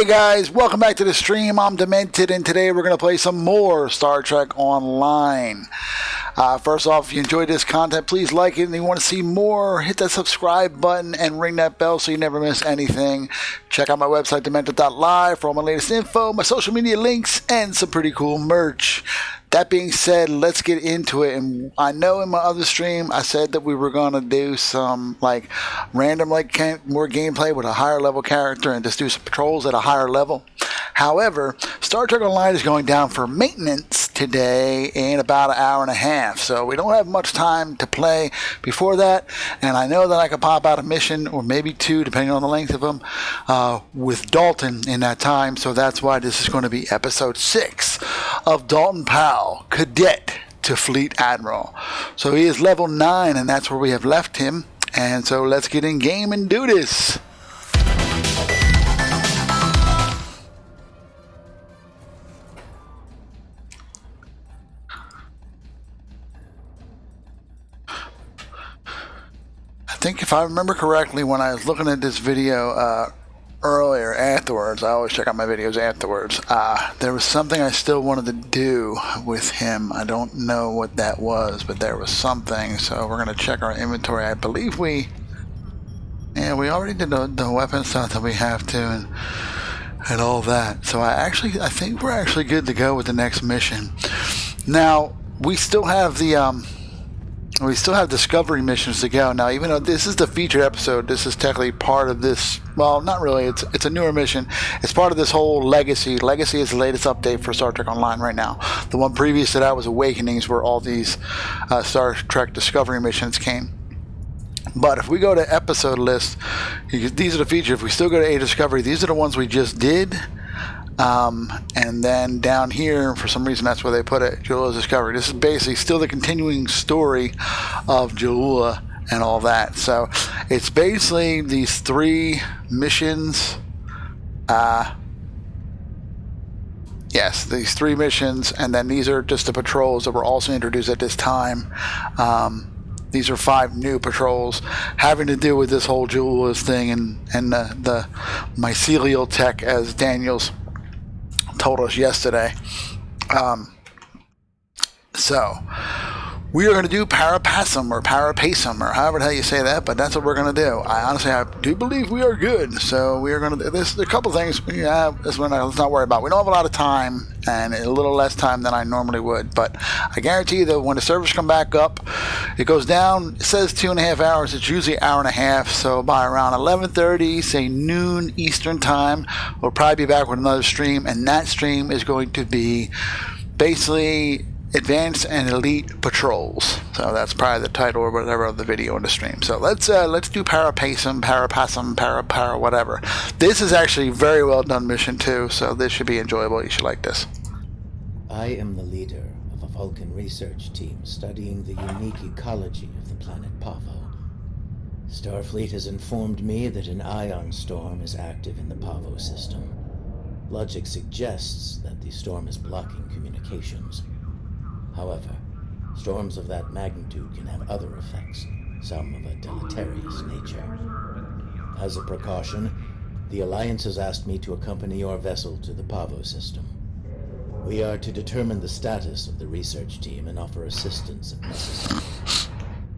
guys, welcome back to the stream. I'm Demented, and today we're going to play some more Star Trek Online. First off, if you enjoyed this content, please like it, and if you want to see more, hit that subscribe button and ring that bell so you never miss anything. Check out my website, Demented.live, for all my latest info, my social media links, and some pretty cool merch. That being said, let's get into it. And I know in my other stream I said that we were going to do some random more gameplay with a higher level character and just do some patrols at a higher level. However, Star Trek Online is going down for maintenance today in about an hour and a half. So we don't have much time to play before that. And I know that I could pop out a mission or maybe two, depending on the length of them, with Dalton in that time. So that's why this is going to be episode 6 of Dalton Powell, Cadet to Fleet Admiral. So he is level 9, and that's where we have left him. And so let's get in game and do this. I think if I remember correctly, when I was looking at this video earlier, afterwards, I always check out my videos afterwards, there was something I still wanted to do with him. I don't know what that was, but there was something. So we're going to check our inventory. I believe we already did the weapon stuff that we have to and all that. So I think we're actually good to go with the next mission. Now, we still have discovery missions to go. Now, even though this is the featured episode, this is technically part of this. Well, not really. It's a newer mission. It's part of this whole Legacy. Legacy is the latest update for Star Trek Online right now. The one previous to that was Awakenings, where all these Star Trek Discovery missions came. But if we go to episode list, these are the features. If we still go to A Discovery, these are the ones we just did. And then down here, for some reason, that's where they put it, Ja'ula's Discovery. This is basically still the continuing story of Ja'ula and all that. So it's basically these 3 missions. Yes, these 3 missions, and then these are just the patrols that were also introduced at this time. These are 5 new patrols having to do with this whole Ja'ula's thing and the mycelial tech, as Daniels told us yesterday. So we are going to do Parapasum or Parapasum or however the hell you say that, but that's what we're going to do. I do believe we are good. So we are going to do this. A couple things let's not worry about. We don't have a lot of time, and a little less time than I normally would, but I guarantee you that when the servers come back up, it goes down. It says 2.5 hours. It's usually an hour and a half. So by around 11:30, say noon Eastern time, we'll probably be back with another stream, and that stream is going to be basically Advanced and Elite Patrols. So that's probably the title or whatever of the video in the stream. So let's do Parapasum, Para whatever. This is actually a very well done mission too, so this should be enjoyable. You should like this. I am the leader of a Vulcan research team studying the unique ecology of the planet Pavo. Starfleet has informed me that an ion storm is active in the Pavo system. Logic suggests that the storm is blocking communications. However, storms of that magnitude can have other effects, some of a deleterious nature. As a precaution, the Alliance has asked me to accompany your vessel to the Pavo system. We are to determine the status of the research team and offer assistance if necessary.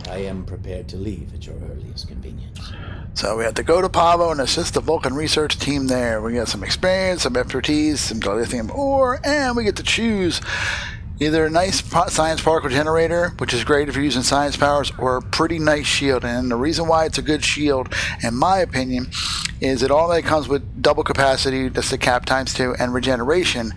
I am prepared to leave at your earliest convenience. So we have to go to Pavo and assist the Vulcan research team there. We got some experience, some expertise, some dilithium ore, and we get to choose either a nice science particle generator, which is great if you're using science powers, or a pretty nice shield. And the reason why it's a good shield, in my opinion, is it all comes with double capacity, that's the cap ×2, and regeneration.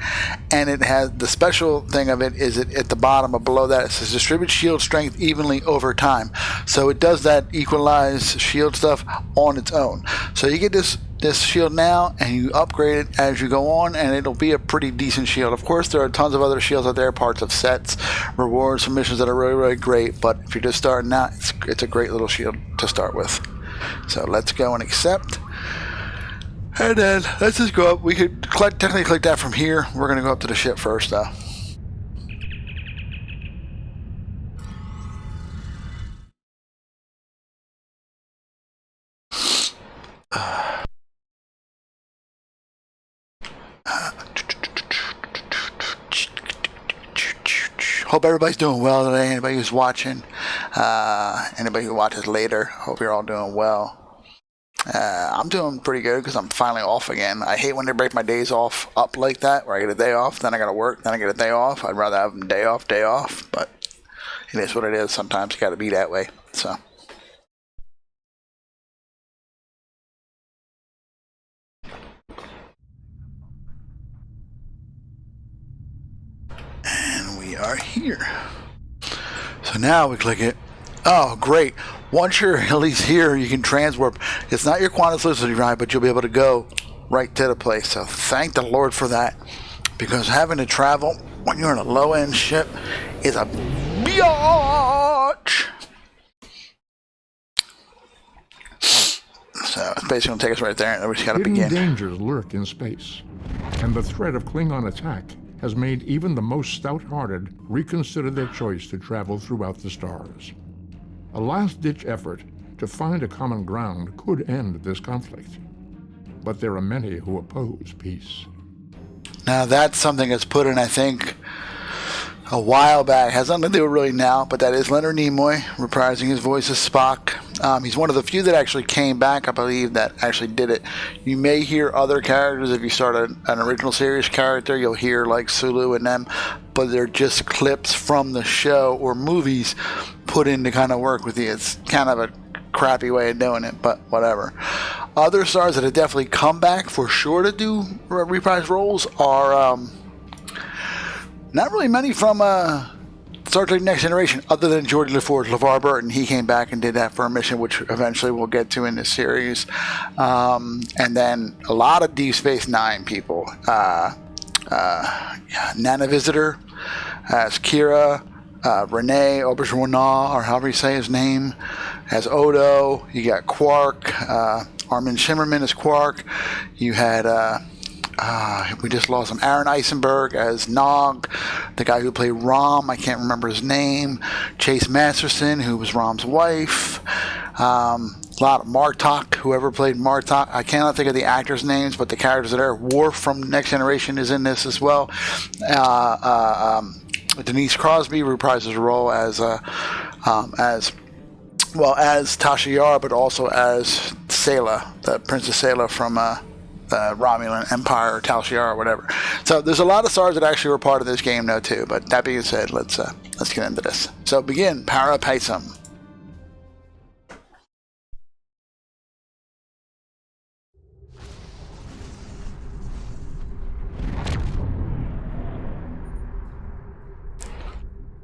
And it has the special thing of it is it at the bottom or below that, it says distribute shield strength evenly over time. So it does that equalize shield stuff on its own. So you get this shield now, and you upgrade it as you go on, and it'll be a pretty decent shield. Of course, there are tons of other shields out there, parts of sets, rewards for missions that are really, really great, but if you're just starting out, it's a great little shield to start with. So let's go and accept. And then let's just go up. We could technically click that from here. We're going to go up to the ship first, though. Hope everybody's doing well today. Anybody who's watching, anybody who watches later, hope you're all doing well. I'm doing pretty good because I'm finally off again. I hate when they break my days off up like that, where I get a day off, then I gotta work, then I get a day off. I'd rather have them day off, but it is what it is. Sometimes you gotta be that way. So. And we are here. So now we click it. Oh, great. Once you're at least here, you can transwarp. It's not your quantum solidity ride, but you'll be able to go right to the place. So thank the Lord for that. Because having to travel when you're in a low-end ship is a biatch. So it's basically going to take us right there, and we just got to begin. Dangers lurk in space, and the threat of Klingon attack has made even the most stout-hearted reconsider their choice to travel throughout the stars. A last-ditch effort to find a common ground could end this conflict, but there are many who oppose peace. Now that's something that's put in, I think, a while back. Has nothing to do with really now, but that is Leonard Nimoy reprising his voice as Spock. He's one of the few that actually came back, I believe, that actually did it. You may hear other characters. If you start an original series character, you'll hear like Sulu and them, but they're just clips from the show or movies put in to kind of work with you. It's kind of a crappy way of doing it, but whatever. Other stars that have definitely come back for sure to do reprise roles are not really many from Star Trek Next Generation, other than Geordi LaForge, LeVar Burton. He came back and did that for a mission, which eventually we'll get to in this series. And then a lot of Deep Space Nine people. Nana Visitor as Kira, Rene Auberjonois, or however you say his name, as Odo. You got Quark, Armin Shimmerman as Quark. You had we just lost him, Aaron Eisenberg as Nog, the guy who played Rom, I can't remember his name. Chase Masterson, who was Rom's wife. A lot of Martok, whoever played Martok. I cannot think of the actors' names, but the characters that are. Worf from Next Generation is in this as well. Denise Crosby reprises her role as Tasha Yar, but also as Sayla, the Princess Sayla from the Romulan Empire, or Tal Shiar, or whatever. So there's a lot of stars that actually were part of this game, though, too. But that being said, let's get into this. So begin, Parapaisum.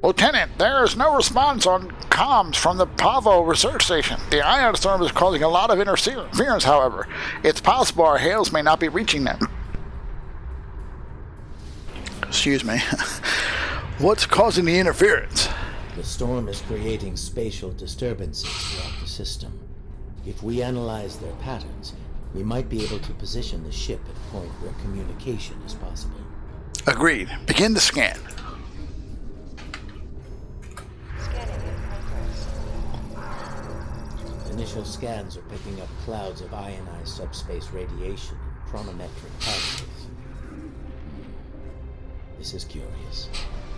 Lieutenant, there is no response on comms from the Pavo research station. The ion storm is causing a lot of interference, however. It's possible our hails may not be reaching them. Excuse me. What's causing the interference? The storm is creating spatial disturbances throughout the system. If we analyze their patterns, we might be able to position the ship at a point where communication is possible. Agreed. Begin the scan. Initial scans are picking up clouds of ionized subspace radiation and chronometric particles. This is curious.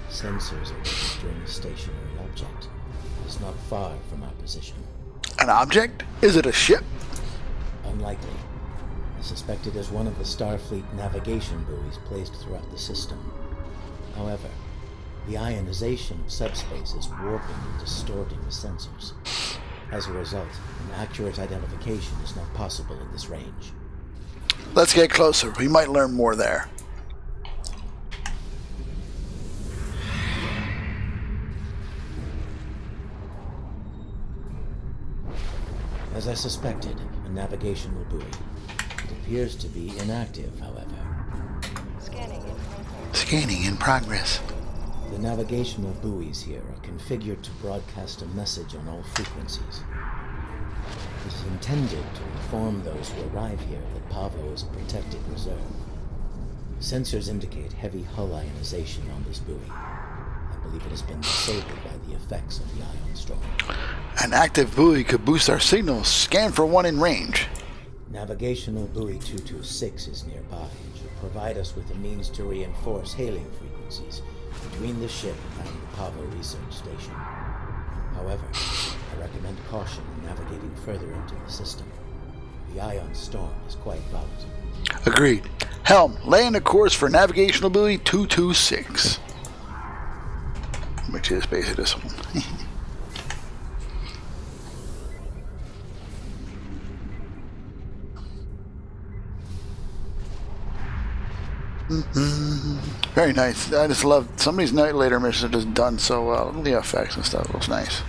Sensors are registering a stationary object. It's not far from our position. An object? Is it a ship? Unlikely. I suspect it is one of the Starfleet navigation buoys placed throughout the system. However, the ionization of subspace is warping and distorting the sensors. As a result, an accurate identification is not possible in this range. Let's get closer. We might learn more there. As I suspected, a navigational buoy. It appears to be inactive, however. Scanning in progress. The navigational buoys here are configured to broadcast a message on all frequencies. It is intended to inform those who arrive here that Pavo is a protected reserve. Sensors indicate heavy hull ionization on this buoy. I believe it has been disabled by the effects of the ion storm. An active buoy could boost our signals. Scan for one in range. Navigational buoy 226 is nearby. provide us with a means to reinforce hailing frequencies between the ship and the Pavo research station. However, I recommend caution in navigating further into the system. The ion storm is quite volatile. Agreed. Helm, laying a course for navigational buoy 226. Which is basically this one. Very nice. I just love some of these Night Later missions are just done so well. The effects and stuff looks nice.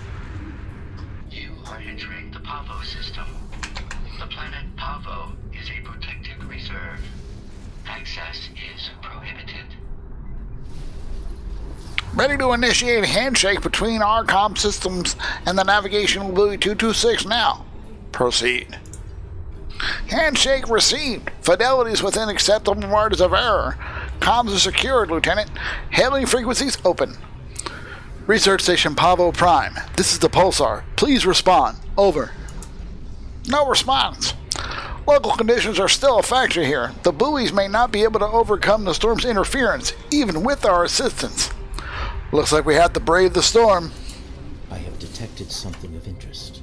You are entering the Pavo system. The planet Pavo is a protected reserve. Access is prohibited. Ready to initiate handshake between our comm systems and the navigational buoy 226 now. Proceed. Handshake received. Fidelity is within acceptable margins of error. Comms are secured, Lieutenant. Hailing frequencies open. Research Station Pavo Prime. This is the Pulsar. Please respond. Over. No response. Local conditions are still a factor here. The buoys may not be able to overcome the storm's interference, even with our assistance. Looks like we have to brave the storm. I have detected something of interest.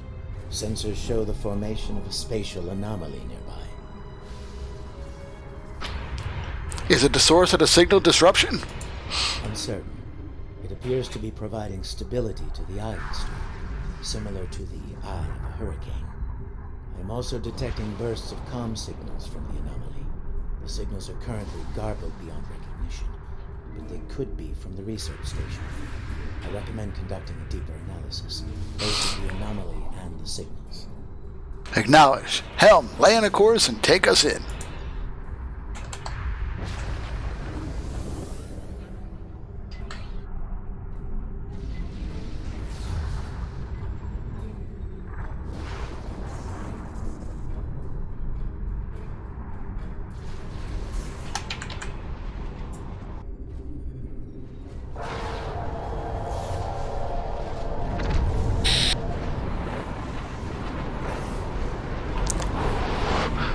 Sensors show the formation of a spatial anomaly nearby. Is it the source of the signal disruption? Uncertain. It appears to be providing stability to the ion storm, similar to the eye of a hurricane. I am also detecting bursts of comm signals from the anomaly. The signals are currently garbled beyond recognition, but they could be from the research station. I recommend conducting a deeper analysis, both of the anomaly and the signals. Acknowledged. Helm, lay in a course and take us in.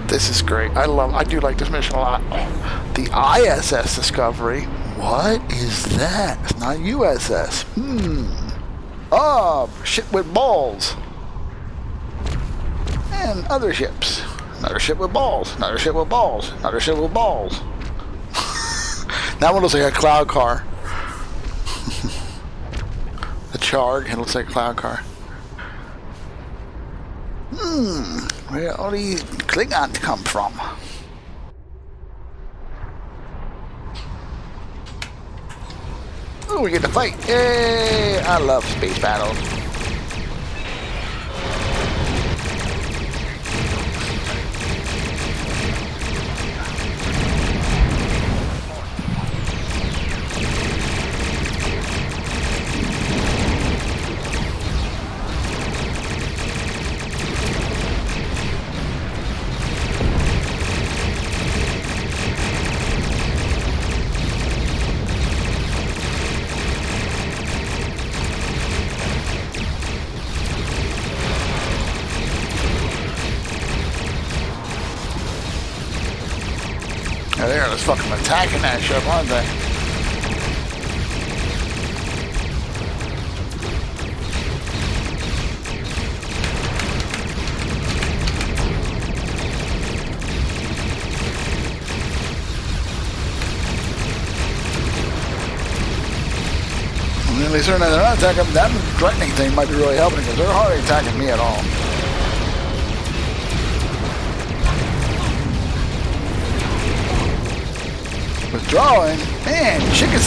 This is great. I do like this mission a lot. The ISS Discovery. What is that? It's not USS. Oh, ship with balls. And other ships. Another ship with balls. Another ship with balls. Another ship with balls. That one looks like a cloud car. The Charg, it looks like a cloud car. Where all these Klingons come from? Oh, we get to fight! Yay! I love space battles. Yeah, they're just fucking attacking that ship, aren't they? I mean, they certainly they're not attacking. That threatening thing might be really helping because they're hardly attacking me at all. Withdrawing? Man, chicken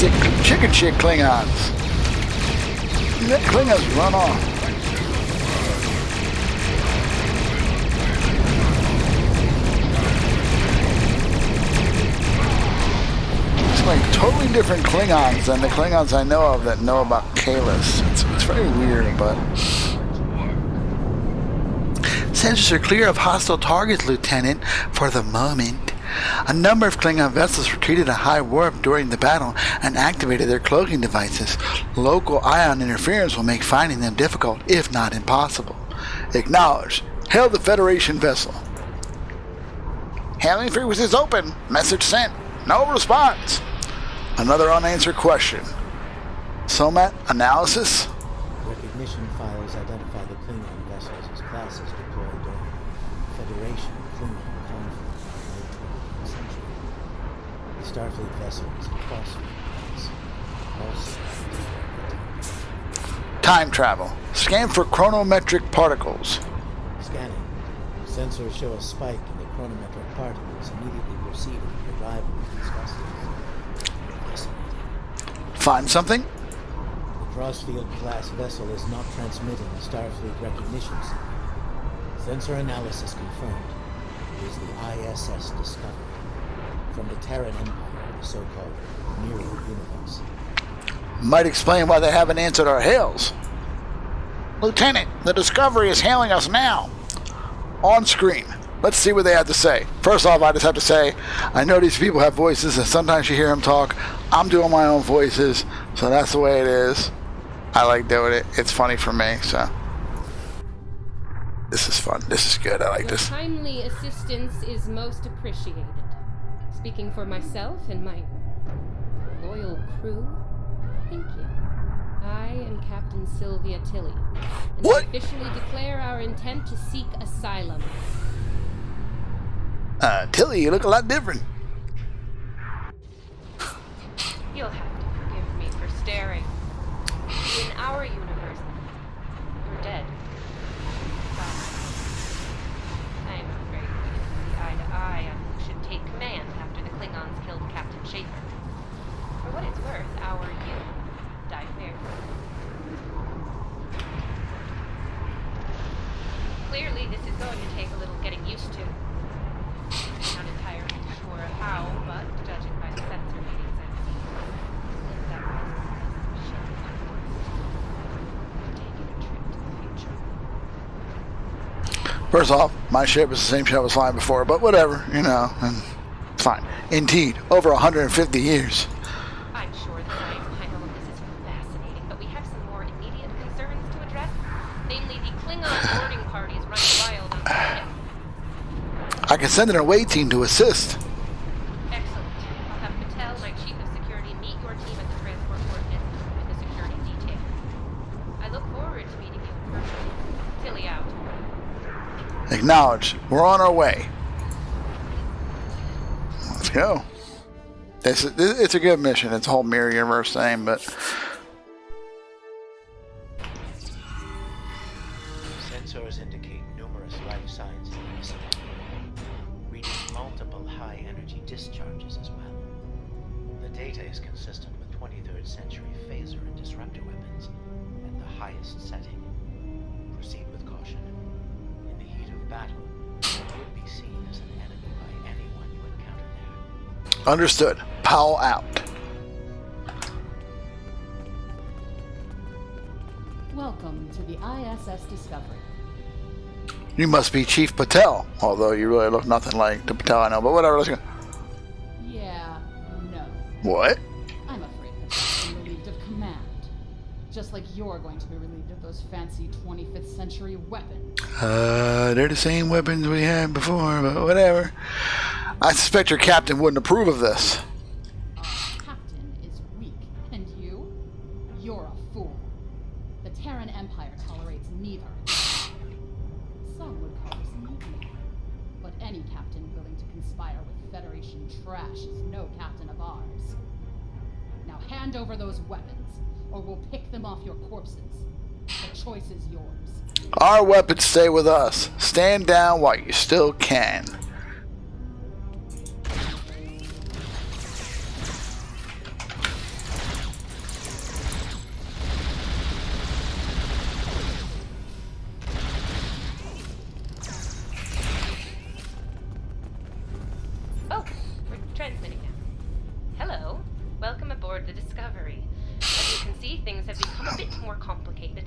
shit Klingons. Let Klingons run off. It's like totally different Klingons than the Klingons I know of that know about Kalis. It's very weird, but... Sensors are clear of hostile targets, Lieutenant, for the moment. A number of Klingon vessels retreated at high warp during the battle and activated their cloaking devices. Local ion interference will make finding them difficult, if not impossible. Acknowledged. Hail the Federation vessel. Hailing frequencies open. Message sent. No response. Another unanswered question. SOMAT analysis? Recognition files identify the Klingon vessels as classes deployed during Federation Klingon conflict in the mid-20th century. The Starfleet vessel is a crossfit class, also Time travel. Scan for chronometric particles. scanning. Sensors show a spike in the chronometric particles immediately preceding the arrival of these vessels. Fascinating. Find something? The Crossfield class vessel is not transmitting a Starfleet recognition signal. Sensor analysis confirmed. It is the ISS Discovery from the Terran Empire, the so-called Mirror Universe. Might explain why they haven't answered our hails. Lieutenant, the Discovery is hailing us now. On screen. Let's see what they have to say. First off, I just have to say, I know these people have voices, and sometimes you hear them talk. I'm doing my own voices, so that's the way it is. I like doing it. It's funny for me, so. This is fun. This is good. I like this. Your timely assistance is most appreciated. Speaking for myself and my loyal crew, thank you. I am Captain Sylvia Tilly, and What? I officially declare our intent to seek asylum. Tilly, you look a lot different. You'll have to forgive me for staring. In our universe, you're dead. But I am afraid we didn't see eye to eye on who should take command after the Klingons killed Captain Schaefer. For what it's worth, our you died very quickly. Clearly, this is going to take a little getting used to. I'm not entirely sure how, but judging by the sensor readings I've seen, I think that was ship. We're taking a trip to the future. First off, my ship is the same ship I was flying before, but whatever, you know, and it's fine. Indeed, over 150 years. I'm sure the science behind all of this is fascinating, but we have some more immediate concerns to address. Namely, the Klingon boarding parties running wild on the ship. I can send an away team to assist. Excellent. I'll have Patel, my chief of security, meet your team at the transport coordinates with the security detail. I look forward to meeting you in person. Tilly out. Acknowledged. We're on our way. Let's go. It's a good mission. It's a whole mirror universe thing, but Sensors indicate numerous life signs in the vicinity, reading multiple high-energy discharges as well. The data is consistent with 23rd century phaser and disruptor weapons at the highest setting. Proceed with caution. In the heat of battle, you would be seen as an enemy by anyone you encounter there. understood. Powell out. Welcome to the ISS Discovery. You must be Chief Patel, although you really look nothing like the Patel I know, but whatever, let's go. Yeah, no. What? I'm afraid Patel's been relieved of command. Just like you're going to be relieved of those fancy 25th century weapons. They're the same weapons we had before, but whatever. I suspect your captain wouldn't approve of this. Our captain is weak, and you? You're a fool. The Terran Empire tolerates neither. Some would call us mutiny. But any captain willing to conspire with Federation trash is no captain of ours. Now hand over those weapons, or we'll pick them off your corpses. The choice is yours. Our weapons stay with us. Stand down while you still can. Oh, we're transmitting now. Hello. Welcome aboard the Discovery. As you can see, things have become a bit more complicated.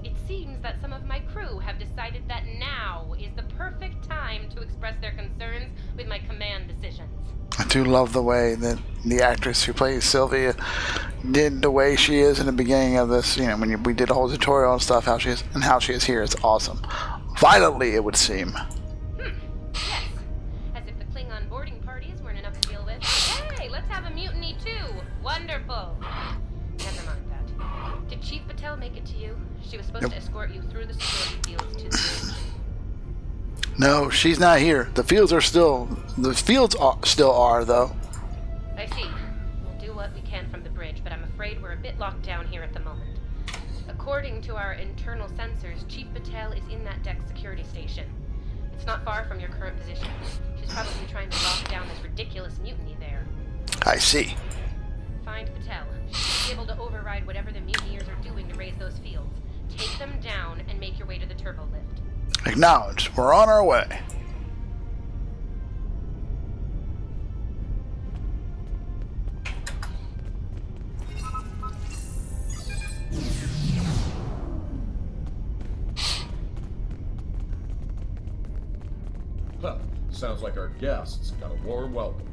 It seems that some of my crew have decided that now is the perfect time to express their concerns with my command decisions. I do love the way that the actress who plays Sylvia did the way she is in the beginning of this. You know, when we did the whole tutorial and stuff, how she is and how she is here. It's awesome. Violently, it would seem. Yes. As if the Klingon boarding parties weren't enough to deal with. Whoa. Never mind that. Did Chief Patel make it to you? She was supposed to escort you through the security fields to the bridge. No, she's not here. The fields still are though. I see. We'll do what we can from the bridge, but I'm afraid we're a bit locked down here at the moment. According to our internal sensors, Chief Patel is in that deck security station. It's not far from your current position. She's probably trying to lock down this ridiculous mutiny there. I see. Find Patel. She'll be able to override whatever the mutineers are doing to raise those fields. Take them down and make your way to the turbo lift. Acknowledged. We're on our way. Huh. Sounds like our guests got a warm welcome.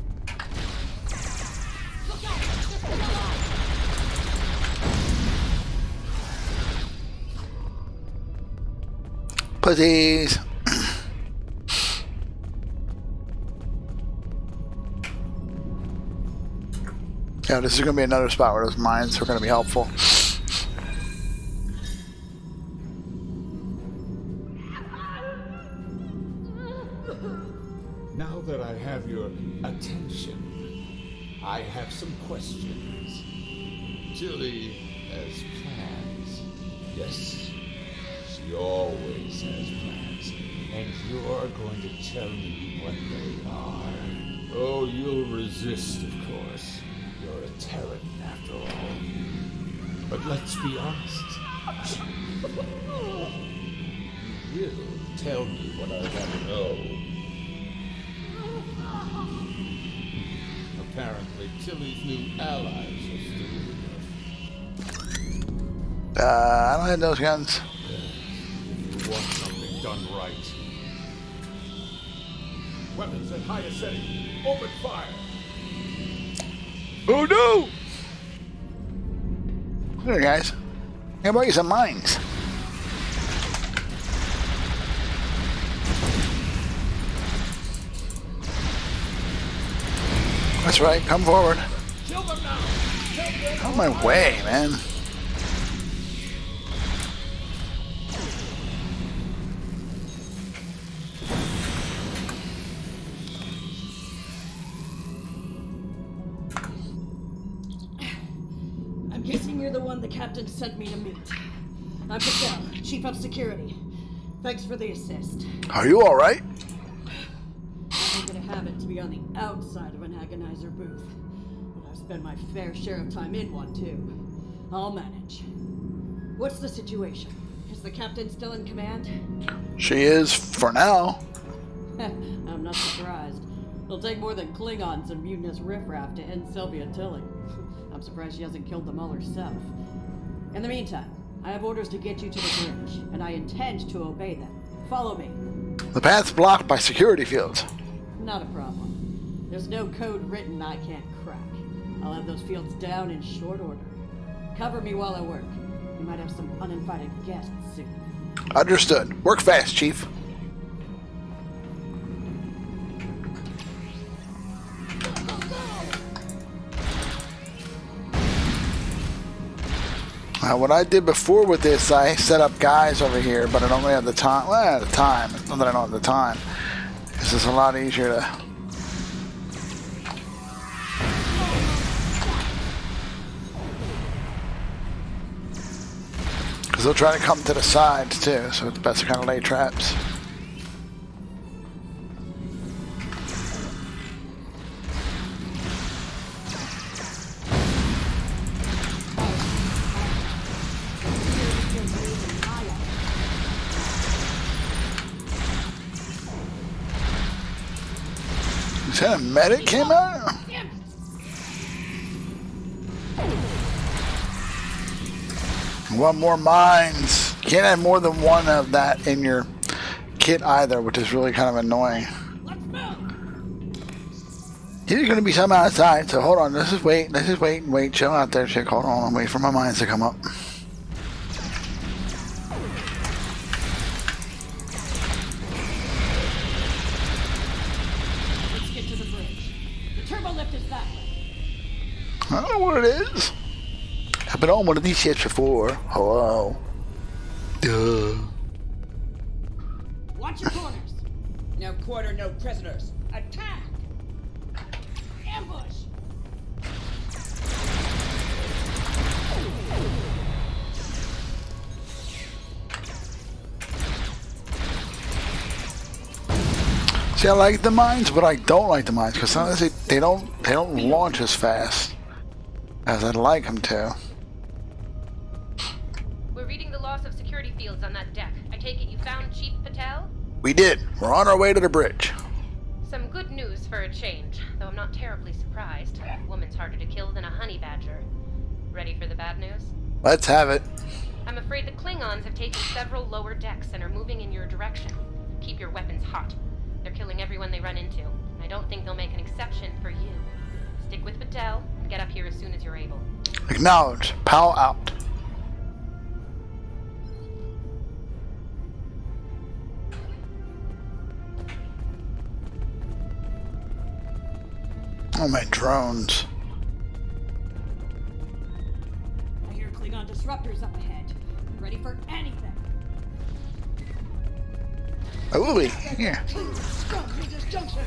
Pussies. Yeah, this is going to be another spot where those mines are going to be helpful. Now that I have your attention, I have some questions. Tilly has plans. Yes, she always has plans. And you're going to tell me what they are. Oh, you'll resist, of course. You're a Terran, after all. But let's be honest. You will tell me what I want to know. Apparently, Tilly's new allies are still with us. I don't have those guns. You want something done right. Weapons at highest setting. Open fire. Oh no! Here, guys. How about you some mines? That's right. Come forward. Kill them now. Out of my way, man. I'm guessing you're the one the captain sent me to meet. I'm Patel, Chief of Security. Thanks for the assist. Are you all right? I'm gonna have it to be on the outside of an agonizer booth. But I've spent my fair share of time in one, too. I'll manage. What's the situation? Is the captain still in command? She is for now. I'm not surprised. It'll take more than Klingons and mutinous riffraff to end Sylvia Tilly. I'm surprised she hasn't killed them all herself. In the meantime, I have orders to get you to the bridge, and I intend to obey them. Follow me. The path's blocked by security fields. Not a problem. There's no code written I can't crack. I'll have those fields down in short order. Cover me while I work. We might have some uninvited guests soon. Understood. Work fast, Chief. What I did before with this, I set up guys over here, but I don't really have the time. Well, I have the time. It's not that I don't have the time. This is a lot easier to... Because they'll try to come to the sides, too, so it's best to kind of lay traps. Is that a medic came out? Want more mines. Can't have more than one of that in your kit either, which is really kind of annoying. He's going to be some outside, so hold on. Let's just wait. Let's just wait and wait. Chill out there, chick. Hold on. Wait for my mines to come up. I don't know what it is. I've been on one of these ships before. Hello. Duh. Watch your corners. No quarter, no prisoners. Attack! Ambush. See, I like the mines, but I don't like the mines because sometimes they don't launch as fast as I'd like them to. We're reading the loss of security fields on that deck. I take it you found Chief Patel? We did. We're on our way to the bridge. Some good news for a change, though I'm not terribly surprised. A woman's harder to kill than a honey badger. Ready for the bad news? Let's have it. I'm afraid the Klingons have taken several lower decks and are moving in your direction. Keep your weapons hot. They're killing everyone they run into, and I don't think they'll make an exception for you. Stick with Patel and get up here as soon as you're able. Acknowledge. Powell out. Oh, my drones. I hear Klingon disruptors up ahead. Ready for anything. I will be. Here. Scum through this junction!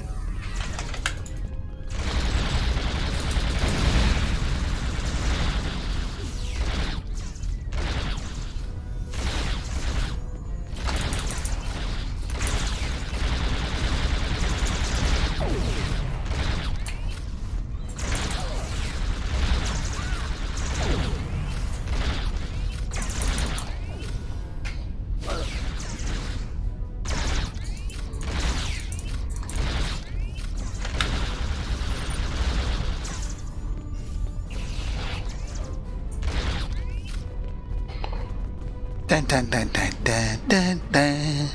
Dun, dun, dun, dun, dun, dun, dun.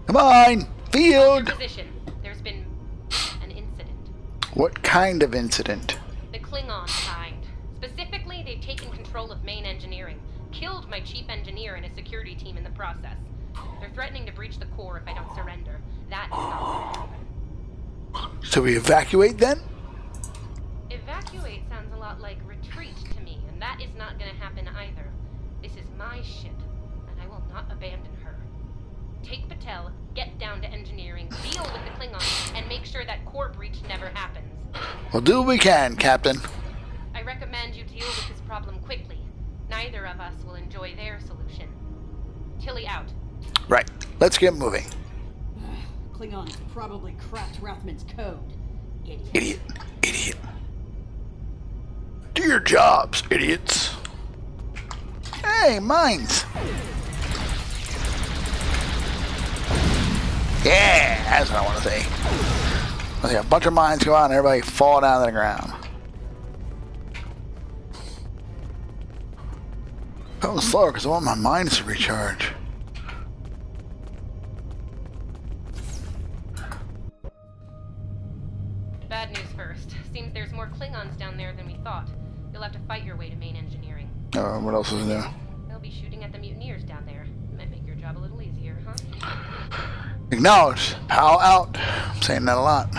Come on, field. Position. There's been an incident. What kind of incident? The Klingon kind. Specifically, they've taken control of main engineering, killed my chief engineer and his security team in the process. They're threatening to breach the core if I don't surrender. That is not going to happen. So we evacuate then? Evacuate sounds a lot like retreat to me, and that is not going to happen either. This is my ship, and I will not abandon her. Take Patel, get down to engineering, deal with the Klingons, and make sure that core breach never happens. We'll do what we can, Captain. I recommend you deal with this problem quickly. Neither of us will enjoy their solution. Tilly out. Right. Let's get moving. Klingons probably cracked Rathman's code. Idiot. Idiot. Idiot. Do your jobs, idiots. Hey, mines. Yeah, that's what I want to say. I see a bunch of mines go out and everybody fall down to the ground. That was slower because I want my mines to recharge. Bad news first. Seems there's more Klingons down there than we thought. You'll have to fight your way to main engineering. What else is new? They'll be shooting at the mutineers down there. Might make your job a little easier, huh? Acknowledged. Powell out. I'm saying that a lot.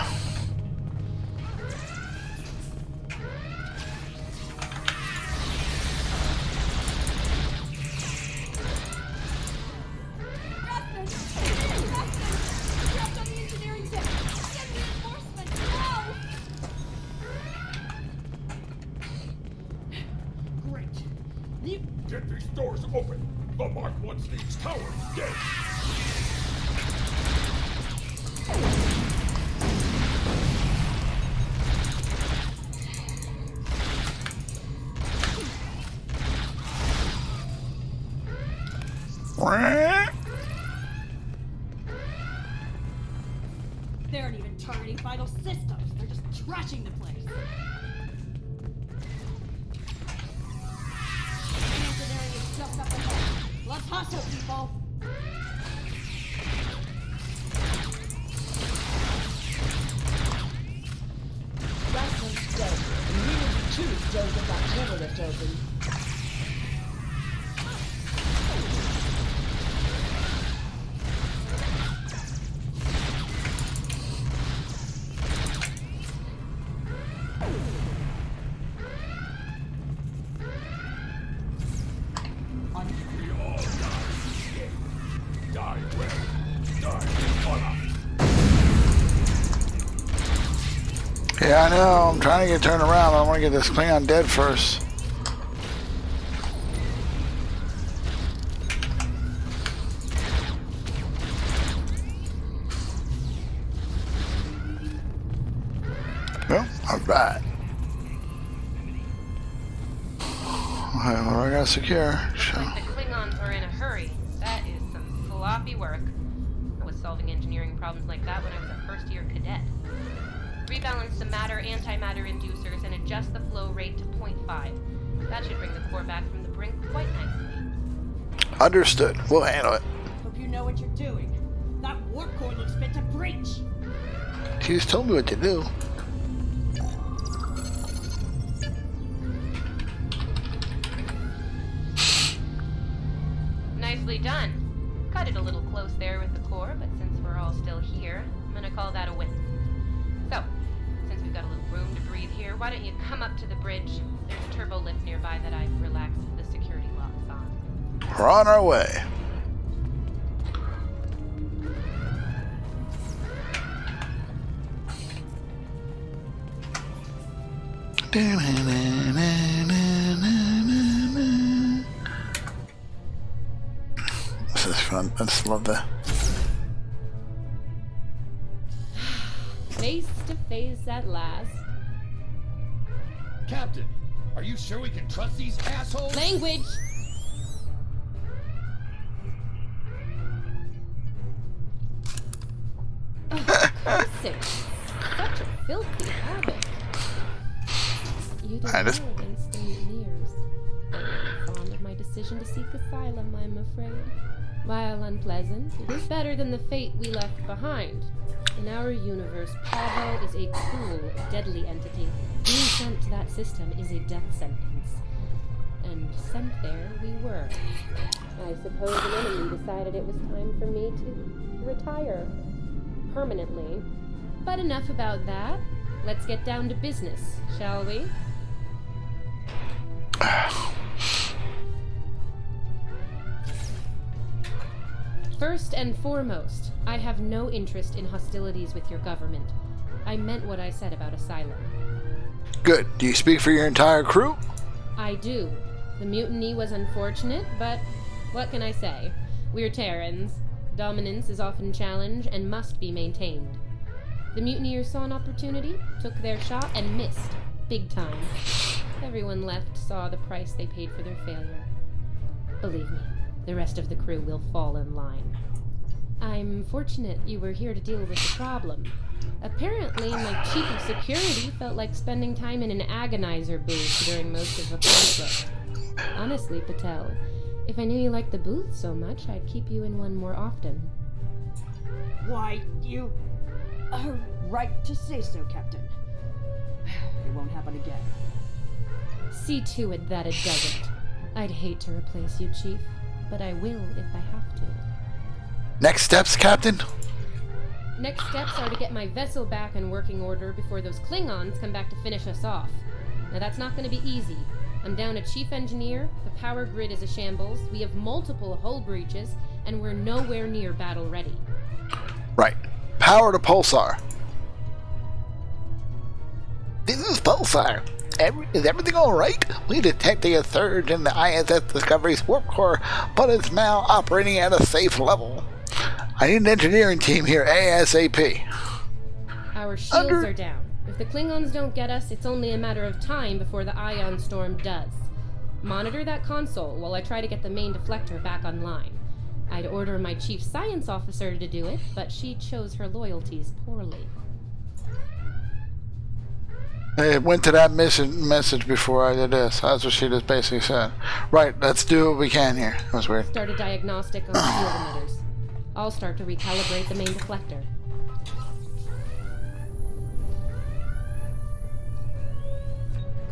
Rathman! Rathman! Trapped on the engineering deck! Send reinforcements now! Great. You Get these doors open. The Mark wants these towers dead. They aren't even targeting vital systems. They're just trashing the place. Engineering is just up ahead. Let's hustle, people. Rathman's dead, and we will be too if don't get that channel lift open. Die well. Die in honor. Yeah, I know. I'm trying to get turned around. I want to get this Klingon dead first. Well, alright. Okay, what do I gotta secure? Sure. Like the Klingons are in a hurry. That is some sloppy work. I was solving engineering problems like that when I was a first-year cadet. Rebalance the matter-antimatter inducers and adjust the flow rate to 0.5. That should bring the core back from the brink quite nicely. Understood. We'll handle it. Hope you know what you're doing. That warp core looks fit to breach. She just told me what to do. Nicely done. Cut it a little close there with the core, but since we're all still here, I'm gonna call that a win. So, since we've got a little room to breathe here, why don't you come up to the bridge? There's a turbo lift nearby that I've relaxed the security locks on. We're on our way. This is fun. I just love that. Face to face at last. Captain, are you sure we can trust these assholes? Language! Oh, cursing. Such a filthy habit. You did I well just- against the mutineers. They were fond of my decision to seek asylum, I'm afraid. While unpleasant, it is better than the fate we left behind. In our universe, Pavo is a cruel, deadly entity. Being sent to that system is a death sentence. And sent there we were. I suppose an enemy decided it was time for me to retire. Permanently. But enough about that. Let's get down to business, shall we? First and foremost, I have no interest in hostilities with your government. I meant what I said about asylum. Good. Do you speak for your entire crew? I do. The mutiny was unfortunate, but what can I say? We're Terrans. Dominance is often challenged and must be maintained. The mutineers saw an opportunity, took their shot, and missed. Big time. Everyone left saw the price they paid for their failure. Believe me, the rest of the crew will fall in line. I'm fortunate you were here to deal with the problem. Apparently, my chief of security felt like spending time in an agonizer booth during most of the conflict. Honestly, Patel, if I knew you liked the booth so much, I'd keep you in one more often. Why, you are right to say so, Captain. It won't happen again. See to it that it doesn't. I'd hate to replace you, Chief, but I will if I have to. Next steps, Captain? Next steps are to get my vessel back in working order before those Klingons come back to finish us off. Now that's not going to be easy. I'm down a chief engineer, the power grid is a shambles, we have multiple hull breaches, and we're nowhere near battle ready. Right. Power to Pulsar. This is Pulsar. Is everything alright? We detected a surge in the ISS Discovery's warp core, but it's now operating at a safe level. I need an engineering team here ASAP. Our shields are down. If the Klingons don't get us, it's only a matter of time before the ion storm does. Monitor that console while I try to get the main deflector back online. I'd order my chief science officer to do it, but she chose her loyalties poorly. It went to that message before I did this. That's what she just basically said. Right, let's do what we can here. That was weird. Start a diagnostic on the field emitters. I'll start to recalibrate the main deflector.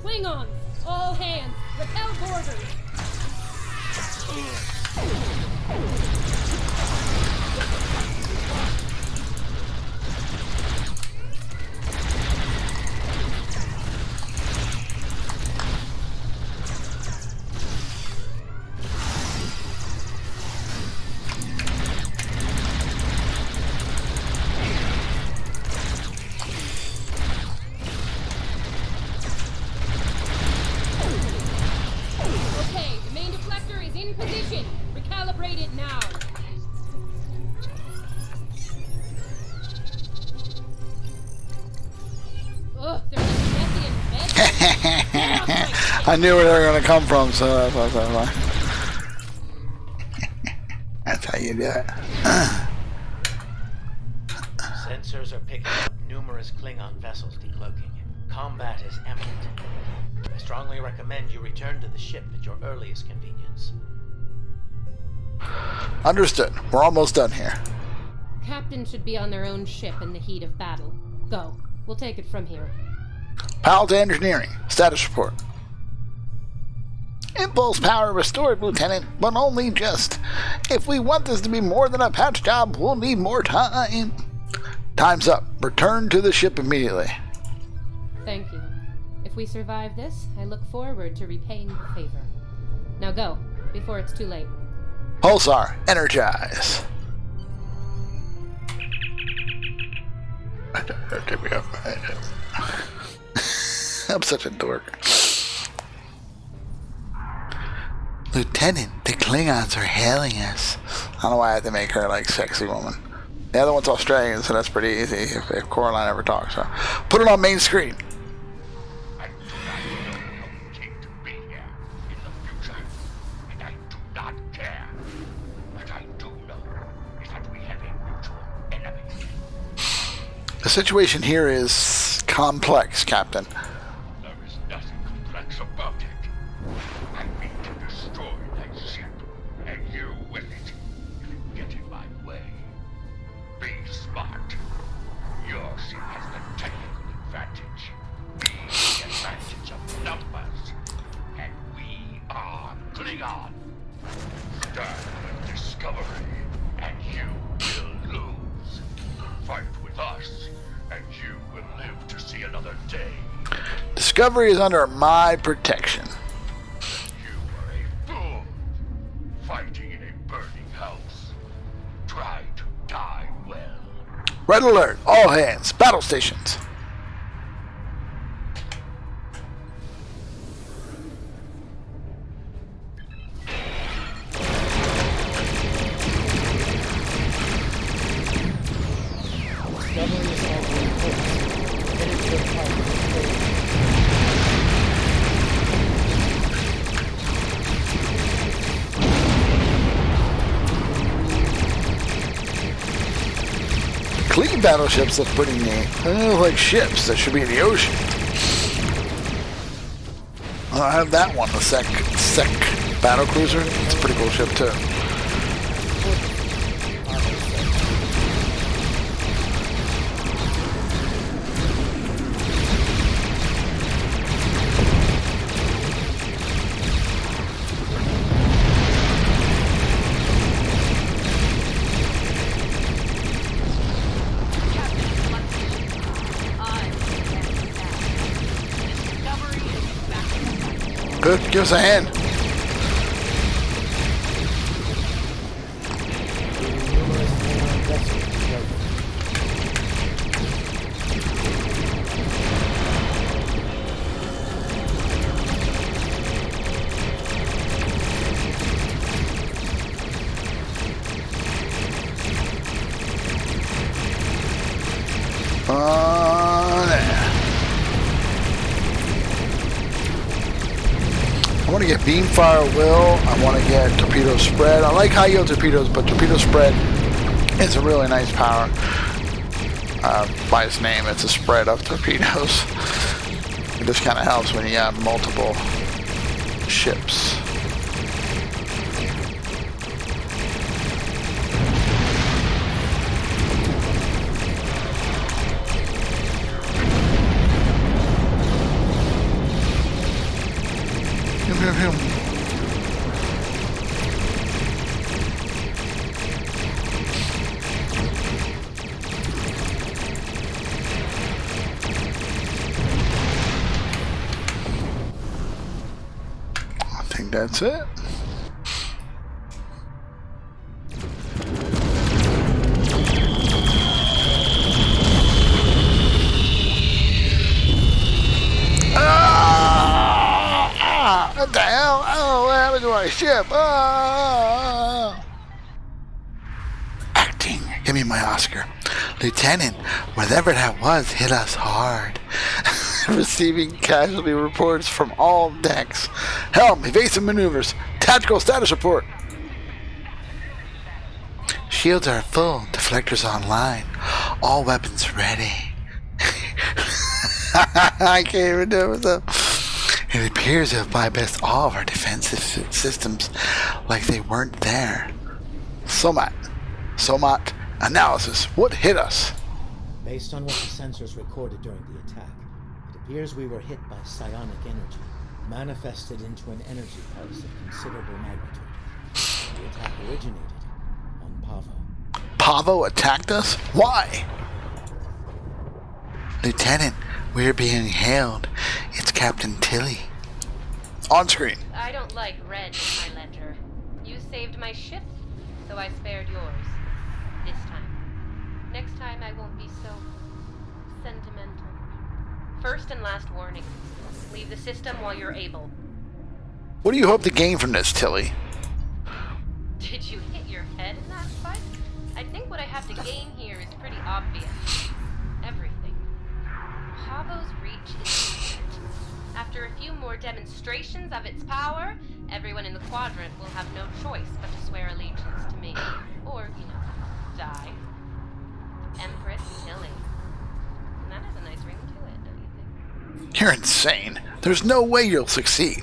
Klingons! All hands! Repel boarders! I knew where they were going to come from, so that's how you do it. Sensors are picking up numerous Klingon vessels decloaking. Combat is imminent. I strongly recommend you return to the ship at your earliest convenience. Understood. We're almost done here. Captain should be on their own ship in the heat of battle. Go. We'll take it from here. Powell to engineering. Status report. Impulse power restored, Lieutenant, but only just. If we want this to be more than a patch job, we'll need more time. Time's up. Return to the ship immediately. Thank you. If we survive this, I look forward to repaying the favor. Now go, before it's too late. Pulsar, energize. I'm such a dork. Lieutenant, the Klingons are hailing us. I don't know why I had to make her like sexy woman. The other one's Australian, so that's pretty easy if Coraline ever talks. So put it on main screen. I do not know how it came to be here in the future, and I do not care. What I do know is that we have a mutual enemy. The situation here is complex, Captain. There is nothing complex about it. I mean to destroy that ship, and you with it, if you get in my way. Be smart. Your ship has the technical advantage. We have the advantage of numbers. And we are Klingon. Start with discovery, and you will lose. Fight with us, and you will live to see another day. Discovery is under my protection. You are a fool. Fighting in a burning house. Try to die well. Red alert, all hands, battle stations. Discovery is all in place. Headed to a part of the stage. Clean battleships look pretty neat. They look like ships that should be in the ocean. I have that one, the Sec battle cruiser. It's a pretty cool ship too. Good, give us a hand. Numerous Klingon vessels decloaking. There. I want to get beam fire will. I want to get torpedo spread. I like high yield torpedoes, but torpedo spread is a really nice power. By its name, it's a spread of torpedoes. It just kind of helps when you have multiple ships. Him. I think that's it. What the hell? Oh, what happened to my ship? Acting Give me my Oscar. Lieutenant, whatever that was hit us hard. Receiving casualty reports from all decks. Helm, evasive maneuvers. Tactical status report. Shields are full. Deflectors online. All weapons ready. I can't even do it myself. It appears to have bypassed all of our defensive systems like they weren't there. SOMAT analysis. What hit us? Based on what the sensors recorded during the attack, it appears we were hit by psionic energy, manifested into an energy pulse of considerable magnitude. The attack originated on Pavo. Pavo attacked us? Why? Lieutenant, we're being hailed. It's Captain Tilly. On screen. I don't like red in my ledger. You saved my ship, so I spared yours. This time. Next time I won't be so sentimental. First and last warning. Leave the system while you're able. What do you hope to gain from this, Tilly? Did you hit your head in that fight? I think what I have to gain here is pretty obvious. Everything. Pavo's reach is infinite. After a few more demonstrations of its power, everyone in the quadrant will have no choice but to swear allegiance to me. Or, die. Empress Tilly. And that has a nice ring to it, don't you think? You're insane. There's no way you'll succeed.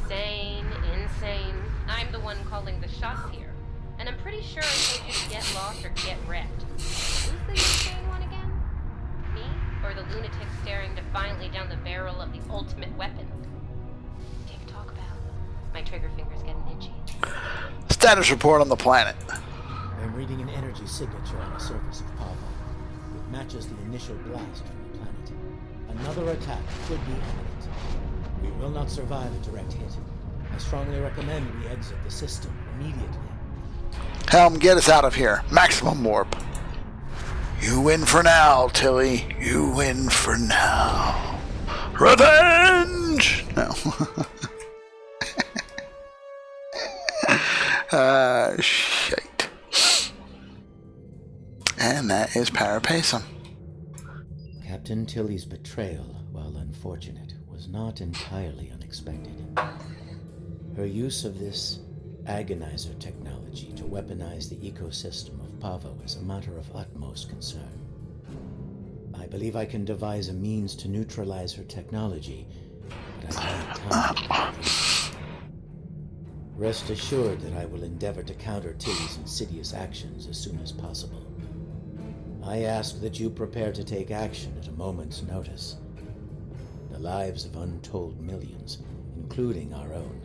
Sane, insane. I'm the one calling the shots here. And I'm pretty sure I told you to get lost or get wrecked. Who's the insane one again? Me? Or the lunatic staring defiantly down the barrel of the ultimate weapon? Tick-tock bell. My trigger finger's getting itchy. Status report on the planet. I'm reading an energy signature on the surface of Pavo. It matches the initial blast from the planet. Another attack could be imminent. We will not survive a direct hit. I strongly recommend we exit the system immediately. Helm, get us out of here. Maximum warp. You win for now, Tilly. You win for now. Revenge! No. Shite. And that is Parapacem. Captain Tilly's betrayal, while unfortunate, was not entirely unexpected. Her use of this agonizer technology to weaponize the ecosystem of Pavo is a matter of utmost concern. I believe I can devise a means to neutralize her technology, but I need time. Rest assured that I will endeavor to counter Tilly's insidious actions as soon as possible. I ask that you prepare to take action at a moment's notice. The lives of untold millions, including our own,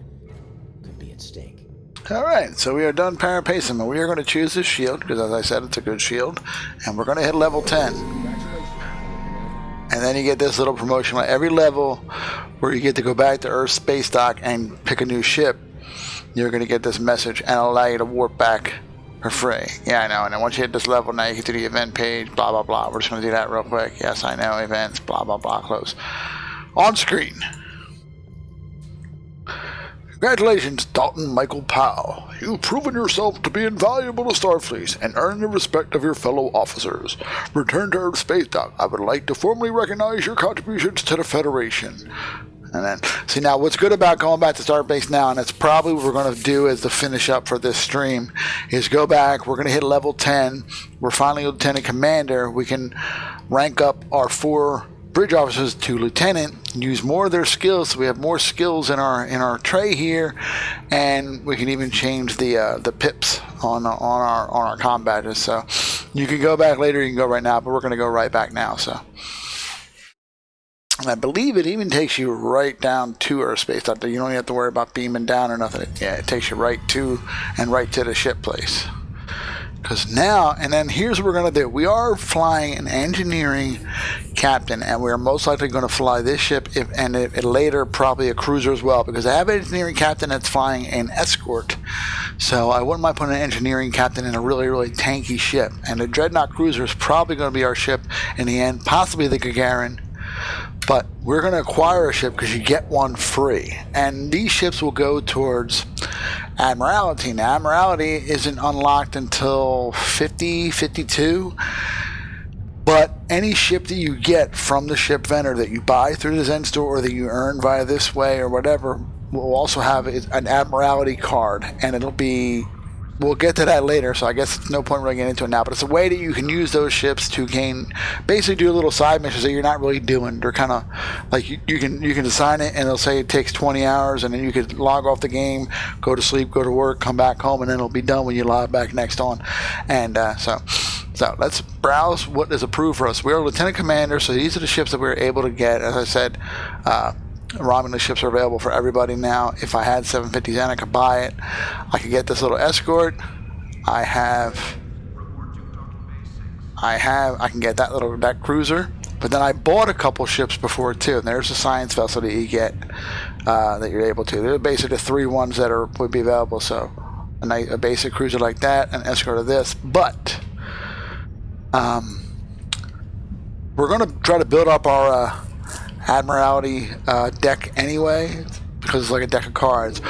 could be at stake. Alright, so we are done Parapacem, and we are going to choose this shield, because as I said, it's a good shield, and we're going to hit level 10. And then you get this little promotion at every level where you get to go back to Earth Space Dock and pick a new ship. You're going to get this message and allow you to warp back for free. Yeah, I know. And then once you hit this level, now you get to the event page, blah, blah, blah. We're just going to do that real quick. Yes, I know. Events, blah, blah, blah. Close. On screen. Congratulations, Dalton Michael Powell. You've proven yourself to be invaluable to Starfleet and earned the respect of your fellow officers. Return to Earth Space Dock. I would like to formally recognize your contributions to the Federation. And then, see now what's good about going back to Starbase now, and that's probably what we're going to do as the finish up for this stream, is go back, we're going to hit level 10, we're finally Lieutenant Commander, we can rank up our 4 bridge officers to Lieutenant, use more of their skills, so we have more skills in our tray here, and we can even change the pips on our com badges. So you can go back later, you can go right now, but we're going to go right back now. So. And I believe it even takes you right down to Earth Space Dock. You don't even have to worry about beaming down or nothing. Yeah, it takes you right to the ship place. Because now, and then here's what we're going to do. We are flying an engineering captain, and we're most likely going to fly this ship, and later probably a cruiser as well, because I have an engineering captain that's flying an escort. So I wouldn't mind putting an engineering captain in a really, really tanky ship. And the Dreadnought cruiser is probably going to be our ship in the end, possibly the Gagarin. But we're going to acquire a ship because you get one free. And these ships will go towards Admiralty. Now, Admiralty isn't unlocked until 50, 52. But any ship that you get from the ship vendor that you buy through the Zen store or that you earn via this way or whatever will also have an Admiralty card. And it'll be... We'll get to that later, so I guess it's no point really getting into it now. But it's a way that you can use those ships to gain, basically do little side missions that you're not really doing. They're kind of like you can design it, and it'll say it takes 20 hours, and then you could log off the game, go to sleep, go to work, come back home, and then it'll be done when you log back next on. And so let's browse what is approved for us. We're a lieutenant commander, so these are the ships that we're able to get. As I said, Romulus ships are available for everybody now. If I had 750 Zen, I could buy it. I could get this little escort. I can get that cruiser. But then I bought a couple ships before too. And there's a science vessel that you get that you're able to. There are basically the 3 ones that would be available. So a basic cruiser like that, an escort of this. But we're going to try to build up our Admiralty deck anyway, because it's like a deck of cards.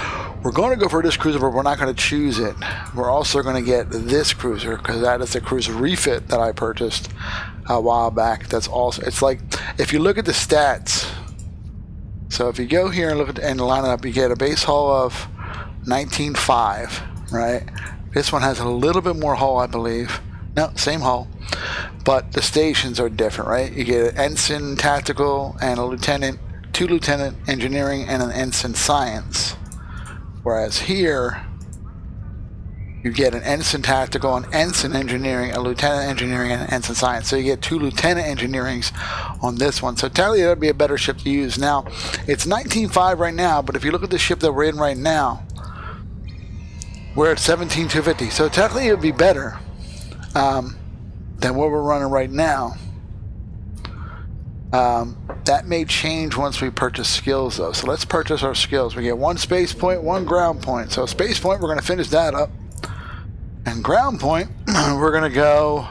We're going to go for this cruiser, but we're not going to choose it. We're also going to get this cruiser, because that is the cruiser refit that I purchased a while back. That's also, it's like, if you look at the stats, so if you go here and look at and line it up, you get a base hull of 19.5, right? This one has a little bit more hull, I believe. No, same hull, but the stations are different, right? You get an ensign tactical and a lieutenant, 2 lieutenant engineering, and an ensign science. Whereas here, you get an ensign tactical, an ensign engineering, a lieutenant engineering, and an ensign science. So you get 2 lieutenant engineerings on this one. So technically, that'd be a better ship to use. Now, it's 19.5 right now, but if you look at the ship that we're in right now, we're at 17,250. So technically, it would be better than what we're running right now. That may change once we purchase skills though. So let's purchase our skills. We get 1 space point, 1 ground point. So space point, we're going to finish that up. And ground point, we're going to go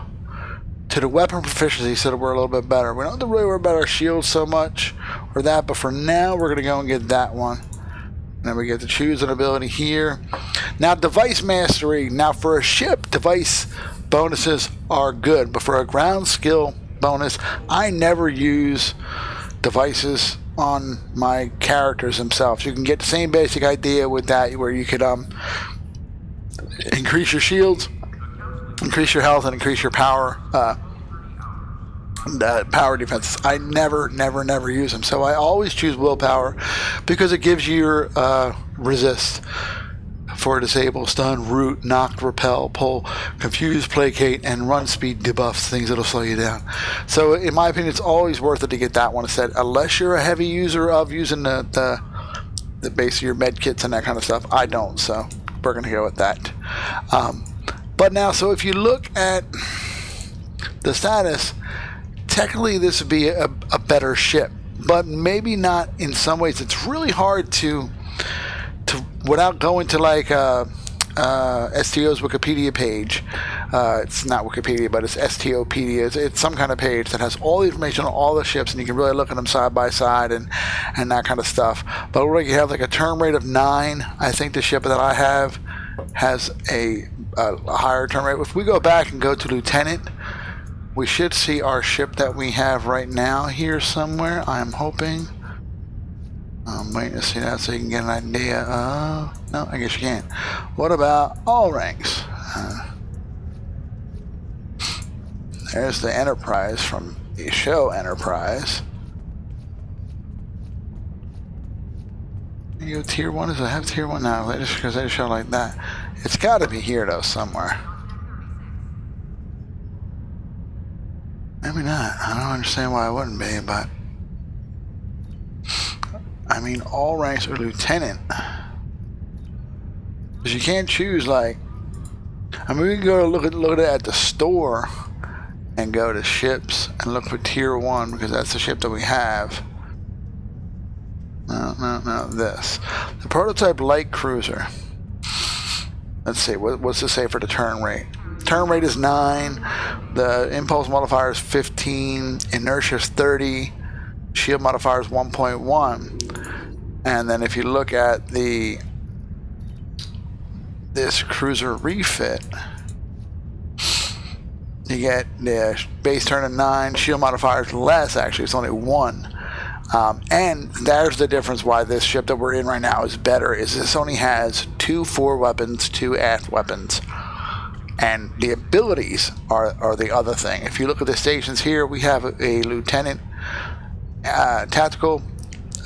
to the weapon proficiency so that we're a little bit better. We don't have to really worry about our shields so much or that, but for now we're going to go and get that one. And then we get to choose an ability here. Now device mastery. Now for a ship, device bonuses are good, but for a ground skill bonus, I never use devices on my characters themselves. You can get the same basic idea with that, where you could increase your shields, increase your health, and increase your power power defenses. I never use them. So I always choose willpower because it gives you your resist for disable, stun, root, knock, repel, pull, confuse, placate, and run speed debuffs, things that'll slow you down. So in my opinion, it's always worth it to get that one instead, unless you're a heavy user of using the base of your med kits and that kind of stuff. I don't, so we're going to go with that. But now, so if you look at the status, technically this would be a better ship, but maybe not in some ways. It's really hard to without going to like STO's Wikipedia page. It's not Wikipedia, but it's STOpedia. It's some kind of page that has all the information on all the ships, and you can really look at them side by side and that kind of stuff. But you have like a turn rate of 9. I think the ship that I have has a higher turn rate. If we go back and go to Lieutenant, we should see our ship that we have right now here somewhere, I'm hoping. I'm waiting to see that so you can get an idea. No, I guess you can't. What about all ranks? There's the Enterprise from the show Enterprise. You go tier 1? Does it have tier 1 now? Just because they show like that. It's got to be here though somewhere. Maybe not. I don't understand why it wouldn't be, but I mean, all ranks are lieutenant. Because you can't choose like. I mean, we can go look at it at the store and go to ships and look for tier 1 because that's the ship that we have. No. This, the prototype light cruiser. Let's see. What's it say for the turn rate? Turn rate is 9. The impulse modifier is 15. Inertia is 30. Shield modifier is 1.1. And then if you look at the this cruiser refit, you get the base turn of 9, shield modifiers less, actually, it's only 1. And there's the difference why this ship that we're in right now is better, is this only has 2 forward weapons, 2 aft weapons. And the abilities are the other thing. If you look at the stations here, we have a lieutenant tactical,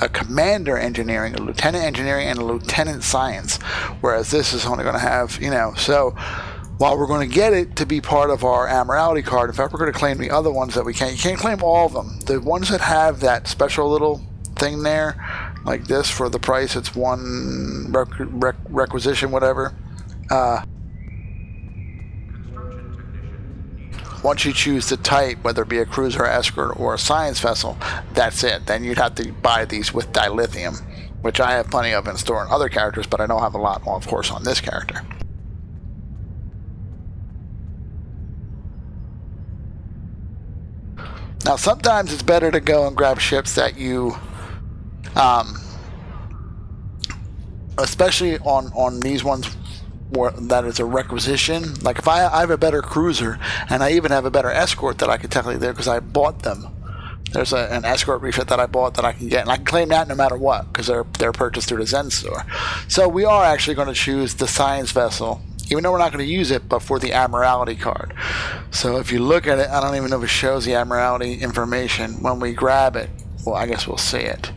a commander engineering, a lieutenant engineering, and a lieutenant science. Whereas this is only going to have, so while we're going to get it to be part of our Amorality card, in fact, we're going to claim the other ones that we can't. You can't claim all of them. The ones that have that special little thing there, like this, for the price, it's 1 requisition, whatever. Once you choose the type, whether it be a cruiser, escort, or a science vessel, that's it. Then you'd have to buy these with dilithium, which I have plenty of in store on other characters, but I don't have a lot, well, of course, on this character. Now, sometimes it's better to go and grab ships that you, especially on these ones, that is a requisition. Like if I have a better cruiser, and I even have a better escort that I could technically do because I bought them. There's an escort refit that I bought that I can get, and I can claim that no matter what because they're purchased through the Zen store. So we are actually going to choose the science vessel, even though we're not going to use it, but for the Amorality card. So if you look at it, I don't even know if it shows the Amorality information. When we grab it, well, I guess we'll see it.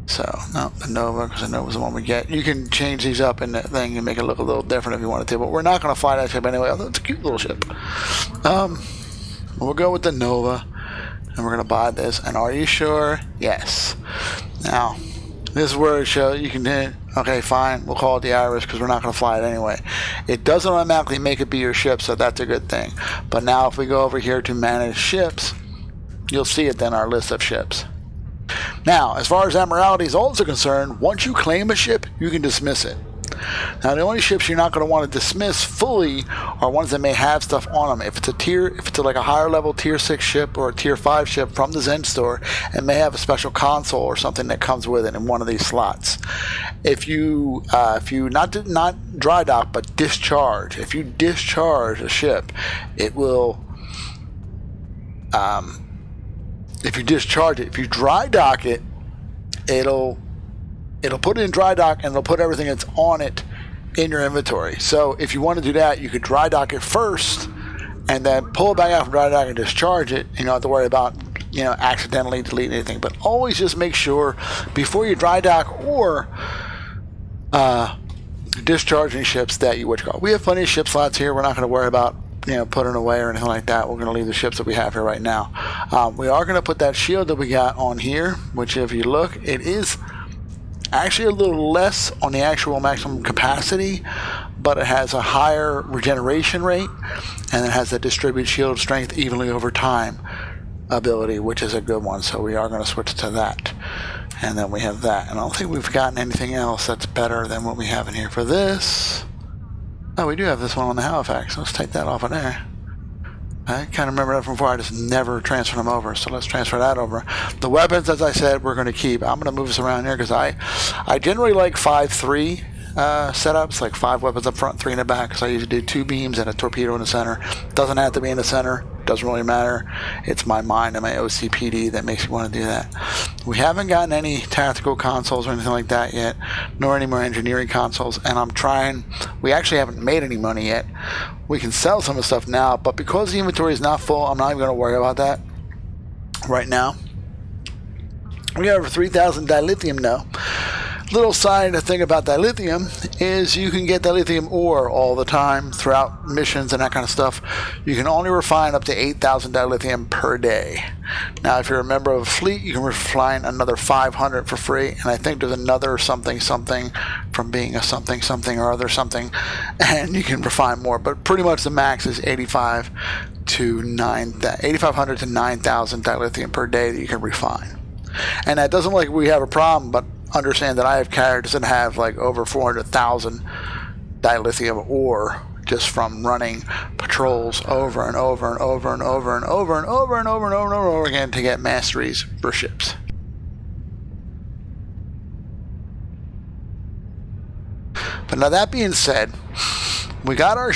So, no, the Nova, because the Nova's the one we get. You can change these up in the thing and make it look a little different if you wanted to, but we're not going to fly that ship anyway, although it's a cute little ship. We'll go with the Nova, and we're going to buy this. And are you sure? Yes. Now, this is where it shows you can do, okay, fine, we'll call it the Iris because we're not going to fly it anyway. It doesn't automatically make it be your ship, so that's a good thing. But now if we go over here to manage ships, you'll see it then, our list of ships. Now, as far as Amorality is also concerned, once you claim a ship, you can dismiss it. Now, the only ships you're not going to want to dismiss fully are ones that may have stuff on them. If it's like a higher level tier 6 ship or a tier 5 ship from the Zen store, and may have a special console or something that comes with it in one of these slots. If you not dry dock but discharge, if you discharge a ship, it will. If you discharge it, if you dry dock it, it'll put it in dry dock and it'll put everything that's on it in your inventory. So if you want to do that, you could dry dock it first and then pull it back out from dry dock and discharge it. You don't have to worry about accidentally deleting anything. But always just make sure before you dry dock or discharging ships that you we have plenty of ship slots here. We're not going to worry about putting away or anything like that. We're going to leave the ships that we have here right now. We are going to put that shield that we got on here, which if you look, it is actually a little less on the actual maximum capacity, but it has a higher regeneration rate, and it has a distribute shield strength evenly over time ability, which is a good one. So we are going to switch to that. And then we have that. And I don't think we've gotten anything else that's better than what we have in here for this. Oh, we do have this one on the Halifax. Let's take that off of there. I kind of remember that from before. I just never transferred them over. So let's transfer that over. The weapons, as I said, we're going to keep. I'm going to move this around here because I generally like 5-3 setups, like 5 weapons up front, 3 in the back, because I usually do 2 beams and a torpedo in the center. Doesn't have to be in the center. Doesn't really matter. It's my mind and my OCPD that makes me want to do that. We haven't gotten any tactical consoles or anything like that yet, nor any more engineering consoles, and I'm trying. We actually haven't made any money yet. We can sell some of the stuff now, but because the inventory is not full, I'm not even going to worry about that right now. We have over 3,000 dilithium now. Little side thing about dilithium is you can get dilithium ore all the time throughout missions and that kind of stuff. You can only refine up to 8,000 dilithium per day. Now, if you're a member of a fleet, you can refine another 500 for free, and I think there's another something from being a something or other something, and you can refine more. But pretty much the max is 8,500 to 9,000 dilithium per day that you can refine. And that doesn't like we have a problem, but understand that I have characters that have like over 400,000 dilithium ore just from running patrols over and over and over and over and over and over and over and over and over again to get masteries for ships. But But now that being said, we got our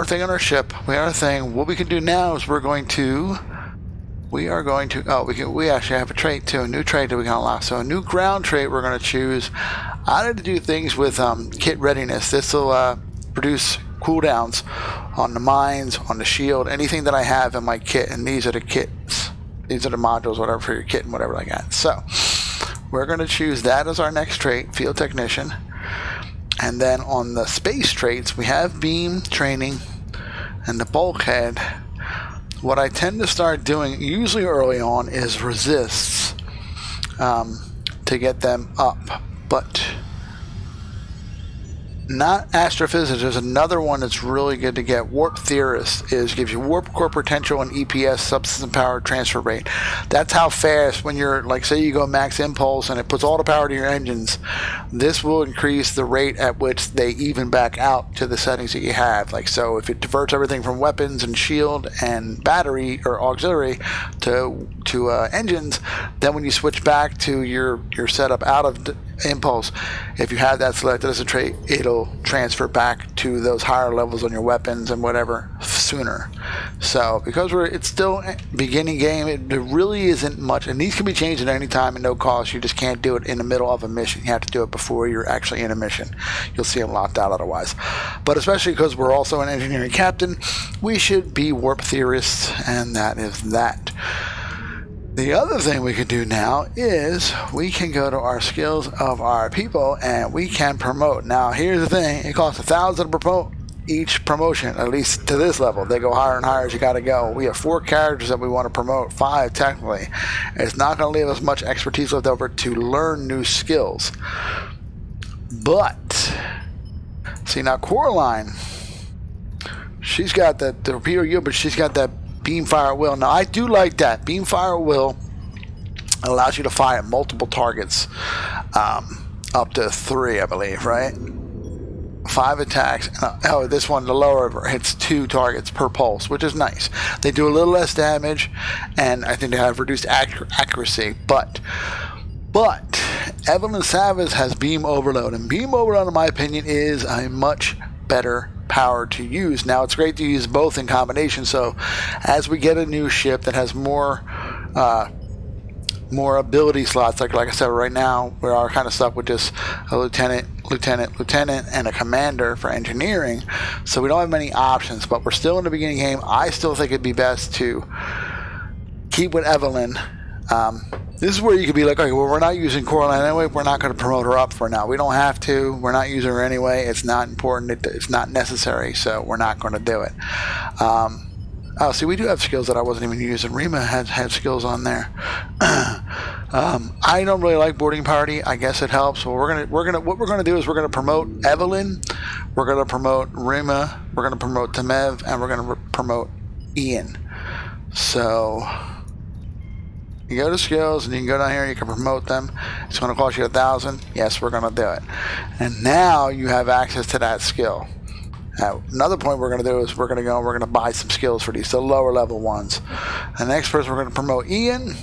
thing on our ship. We got our thing. What we can do now is we actually have a trait too, a new trait that we can unlock. So a new ground trait we're going to choose. I like to do things with kit readiness. This will produce cooldowns on the mines, on the shield, anything that I have in my kit. And these are the kits. These are the modules, whatever, for your kit and whatever like that. So we're going to choose that as our next trait, Field Technician. And then on the space traits, we have Beam Training and the Bulkhead. What I tend to start doing, usually early on, is Resists to get them up. But not Astrophysicist. There's another one that's really good to get. Warp Theorist gives you warp core potential and EPS, substance and power transfer rate. That's how fast, when you're, like, say you go max impulse and it puts all the power to your engines, this will increase the rate at which they even back out to the settings that you have. Like, so if it diverts everything from weapons and shield and battery or auxiliary to engines, then when you switch back to your setup out of impulse, if you have that selected as a trait, it'll transfer back to those higher levels on your weapons and whatever sooner. So because it's still beginning game, there really isn't much, and these can be changed at any time at no cost. You just can't do it in the middle of a mission. You have to do it before you're actually in a mission. You'll see them locked out otherwise. But especially because we're also an engineering captain, we should be warp theorists, and that is that. The other thing we can do now is we can go to our skills of our people and we can promote. Now here's the thing, it costs 1,000 to promote each promotion, at least to this level. They go higher and higher as you gotta go. We have 4 characters that we want to promote, 5 technically. It's not going to leave us much expertise left over to learn new skills. But see, now Coraline, she's got the torpedo yield, but she's got that beam fire at will. Now I do like that. Beam fire at will allows you to fire at multiple targets, up to 3, I believe, right? 5 attacks. This one, the lower, hits 2 targets per pulse, which is nice. They do a little less damage, and I think they have reduced accuracy. But Evelyn Savage has beam overload, and beam overload, in my opinion, is a much better power to use. Now it's great to use both in combination, so as we get a new ship that has more ability slots, like I said, right now we are kind of stuck with just a lieutenant, and a commander for engineering, so we don't have many options. But we're still in the beginning game. I still think it'd be best to keep with Evelyn. This is where you could be like, okay, well, we're not using Coraline anyway. We're not going to promote her up for now. We don't have to. We're not using her anyway. It's not important. It's not necessary, so we're not going to do it. See, we do have skills that I wasn't even using. Rima had skills on there. I don't really like boarding party. I guess it helps. So what we're gonna do is we're gonna promote Evelyn. We're gonna promote Rima. We're gonna promote Tamev, and we're gonna promote Ian. So you go to skills and you can go down here, you can promote them. It's going to cost you 1,000. Yes, we're going to do it. And now you have access to that skill. Another point we're going to do is we're going to buy some skills for these, the lower level ones. The next person we're going to promote Ian,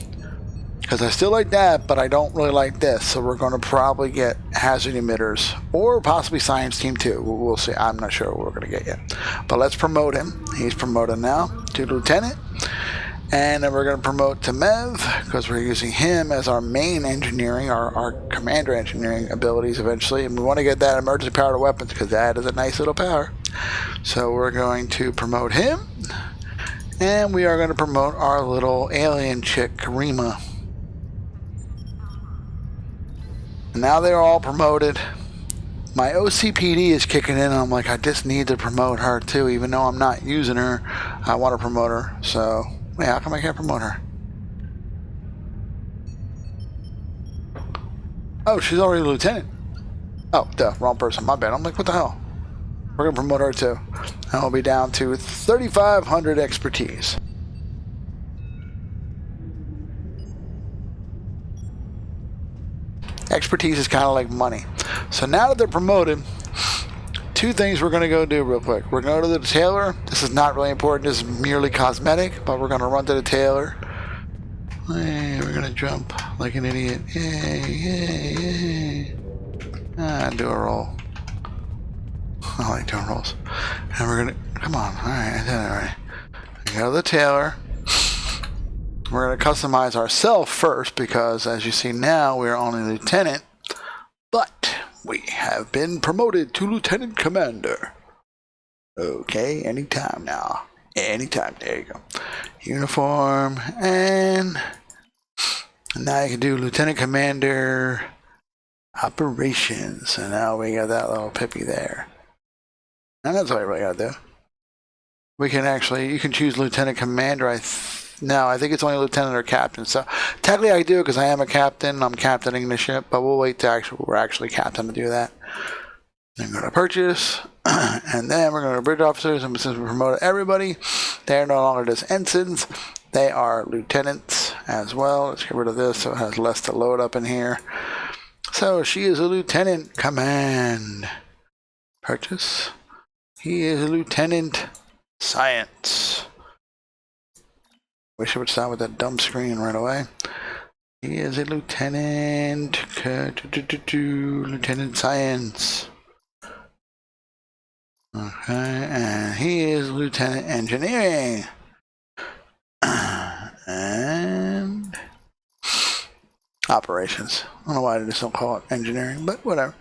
because I still like that, but I don't really like this. So we're going to probably get hazard emitters, or possibly science team too. We'll see. I'm not sure what we're going to get yet. But let's promote him. He's promoted now to lieutenant. And then we're going to promote Tamev, because we're using him as our main engineering, our commander engineering abilities eventually. And we want to get that emergency power to weapons, because that is a nice little power. So we're going to promote him. And we are going to promote our little alien chick, Rima. Now they're all promoted. My OCPD is kicking in, and I'm like, I just need to promote her too, even though I'm not using her. I want to promote her, so... Wait, how come I can't promote her? Oh, she's already a lieutenant. Oh, duh, wrong person. My bad. I'm like, what the hell? We're going to promote her too. And we'll be down to 3,500 expertise. Expertise is kind of like money. So now that they're promoted, 2 things we're going to go do real quick. We're going to go to the tailor. This is not really important. This is merely cosmetic, but we're going to run to the tailor. Hey, we're going to jump like an idiot. Yay, yay, yay. Do a roll. I like doing rolls. And we're gonna, come on, alright, I did it already. Go to the tailor. We're gonna customize ourselves first because as you see now, we're only lieutenant, but we have been promoted to lieutenant commander. Okay, anytime now. Anytime, there you go. Uniform, and now you can do lieutenant commander operations. And now we got that little pippy there. And that's all you really gotta do. We can actually, you can choose lieutenant commander. No, I think it's only lieutenant or captain. So technically I do because I am a captain. I'm captaining the ship, but we'll wait till we're actually captain to do that. Then go to purchase, and then we're going to bridge officers, and since we promoted everybody, they're no longer just ensigns. They are lieutenants as well. Let's get rid of this so it has less to load up in here. So she is a lieutenant command. Purchase. He is a lieutenant science. Wish it would start with that dumb screen right away. He is a lieutenant. Lieutenant science. Okay, and he is lieutenant engineering. And operations. I don't know why they just don't call it engineering, but whatever.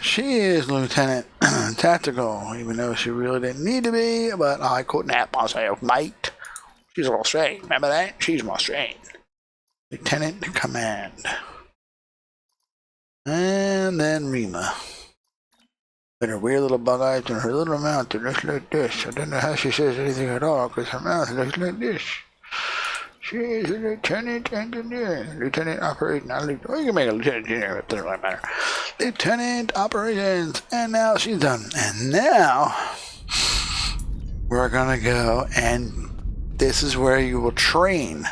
She is lieutenant tactical, even though she really didn't need to be, but I couldn't help myself, mate. She's a little strange. Remember that? She's more strange. Lieutenant command. And then Rima. With her weird little bug eyes and her little mouth that looks like this. I don't know how she says anything at all because her mouth looks like this. She is a lieutenant engineer. Lieutenant operations. You can make a lieutenant engineer, it doesn't really matter. Lieutenant operations. And now she's done. And now we're going to go, and this is where you will train.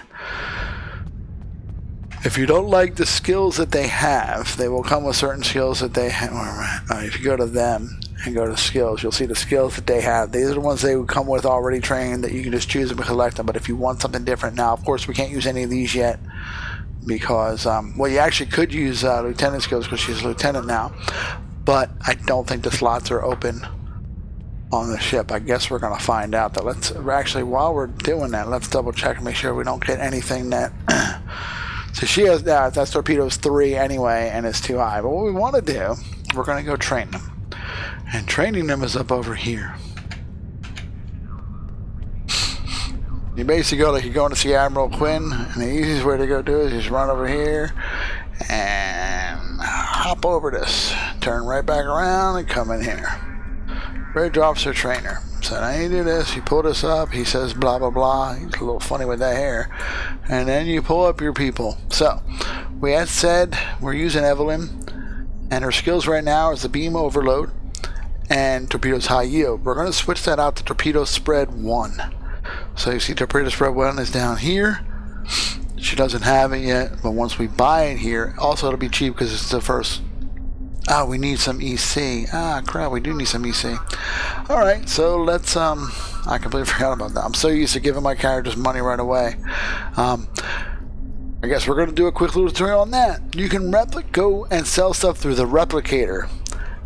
If you don't like the skills that they have, they will come with certain skills that they have. If you go to them and go to skills, you'll see the skills that they have. These are the ones they would come with already trained that you can just choose them and collect them. But if you want something different now, of course, we can't use any of these yet because, well, you actually could use lieutenant skills because she's a lieutenant now. But I don't think the slots are open on the ship. I guess we're going to find out. That let's actually, while we're doing that, let's double check and make sure we don't get anything that... So she has that's torpedoes 3 anyway, and it's too high. But what we want to do, we're going to go train them. And training them is up over here. You basically go like you're going to see Admiral Quinn, and the easiest way to go do it is just run over here and hop over this. Turn right back around and come in here. Bridge officer trainer. So now you do this, you pull this up, he says blah blah blah, he's a little funny with that hair, and then you pull up your people. So we had said we're using Evelyn, and her skills right now is the beam overload and torpedoes high yield. We're going to switch that out to torpedo spread 1. So you see torpedo spread 1 is down here. She doesn't have it yet, but once we buy it here, also it'll be cheap because it's the first. We need some EC. Crap, we do need some EC. Alright, so let's, I completely forgot about that. I'm so used to giving my characters money right away. I guess we're going to do a quick little tutorial on that. You can go and sell stuff through the replicator.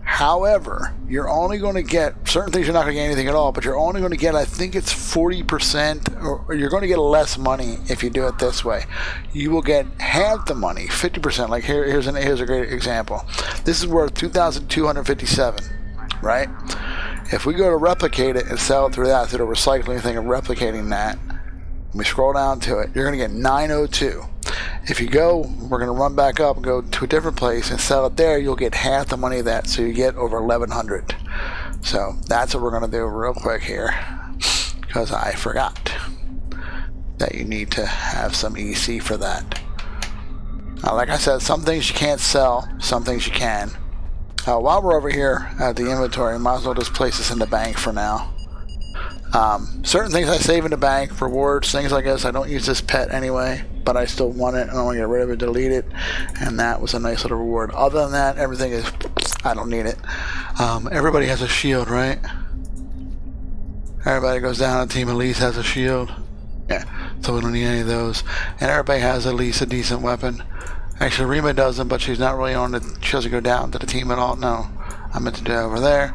However, you're only going to get, certain things you're not going to get anything at all, but you're only going to get, I think it's 40%, or you're going to get less money if you do it this way. You will get half the money, 50%. Like here's a great example. This is worth 2,257, right? If we go to replicate it and sell it through the recycling thing of replicating that, when we scroll down to it, you're going to get 902. If you go, we're going to run back up and go to a different place and sell it there, you'll get half the money of that, so you get over 1,100. So that's what we're going to do real quick here, because I forgot that you need to have some EC for that. Like I said, some things you can't sell, some things you can. While we're over here at the inventory, might as well just place this in the bank for now. Certain things I save in the bank, rewards, things like this. I don't use this pet anyway, but I still want it. I don't want to get rid of it, delete it, and that was a nice little reward. Other than that, everything is, I don't need it. Everybody has a shield, right? Everybody goes down, a team at least has a shield. Yeah, so we don't need any of those. And everybody has at least a decent weapon. Actually, Rima doesn't, but she's not really on it. She doesn't go down to the team at all. No. I meant to do it over there.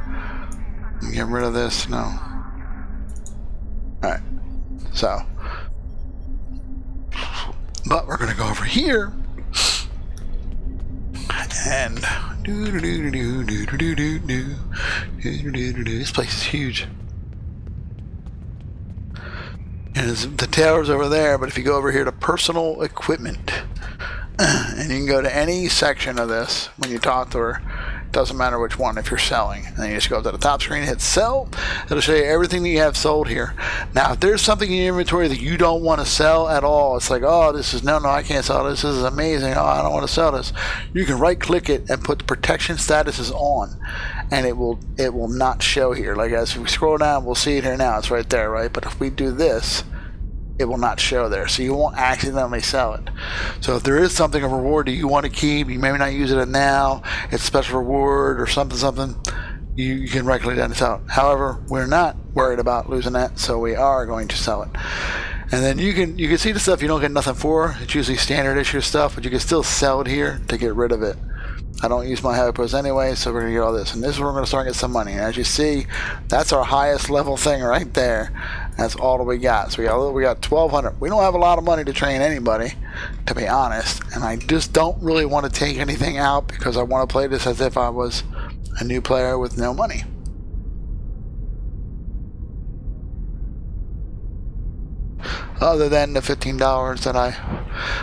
Get rid of this. No. Alright. So. But we're going to go over here. And. This place is huge. And the tower's over there, but if you go over here to personal equipment, and you can go to any section of this when you talk to her, doesn't matter which one if you're selling. And then you just go up to the top screen, hit sell. It'll show you everything that you have sold here. Now, if there's something in your inventory that you don't want to sell at all, it's like, oh, this is, no, I can't sell this. This is amazing. Oh, I don't want to sell this. You can right click it and put the protection statuses on, and it will not show here. Like as we scroll down, we'll see it here now. It's right there, right? But if we do this, it will not show there, so you won't accidentally sell it. So if there is something, a reward that you want to keep, you may not use it now, it's a special reward or something, you can right click that and sell it. However, we're not worried about losing that, so we are going to sell it. And then you can see the stuff you don't get nothing for. It's usually standard issue stuff, but you can still sell it here to get rid of it. I don't use my hypos anyway, so we're going to get all this. And this is where we're going to start getting some money. And as you see, that's our highest level thing right there. That's all that we got. So we got 1,200. We don't have a lot of money to train anybody, to be honest. And I just don't really want to take anything out because I want to play this as if I was a new player with no money. Other than the $15 that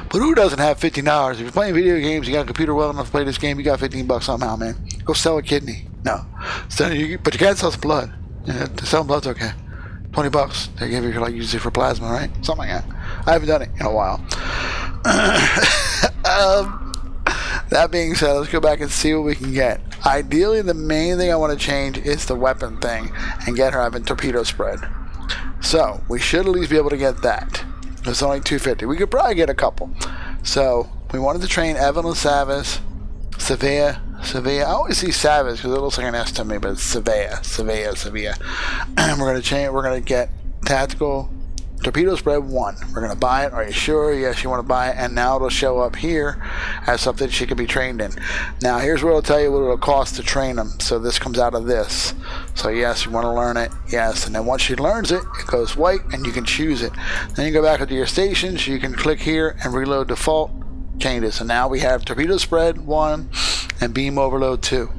but who doesn't have $15? If you're playing video games, you got a computer well enough to play this game, you got $15 somehow, man. Go sell a kidney. No. So but you can't sell some blood. Yeah, to sell blood's okay. $20 they give you, like, usually for plasma, right? Something like that. I haven't done it in a while. That being said, let's go back and see what we can get. Ideally, the main thing I want to change is the weapon thing and get her having torpedo spread. So we should at least be able to get that. It's only 250. We could probably get a couple. So we wanted to train Evelyn Savas, Sevilla. I always see Savas because it looks like an S to me, but it's Sevilla. And we're gonna get tactical torpedo spread 1. We're gonna buy it. Are you sure? Yes, you want to buy it. And now it'll show up here as something she can be trained in. Now here's where it'll tell you what it'll cost to train them. So this comes out of this. So yes, you want to learn it. Yes, and then once she learns it, it goes white, and you can choose it. Then you go back into your stations. You can click here and reload default. Change it. So now we have torpedo spread 1 and beam overload 2.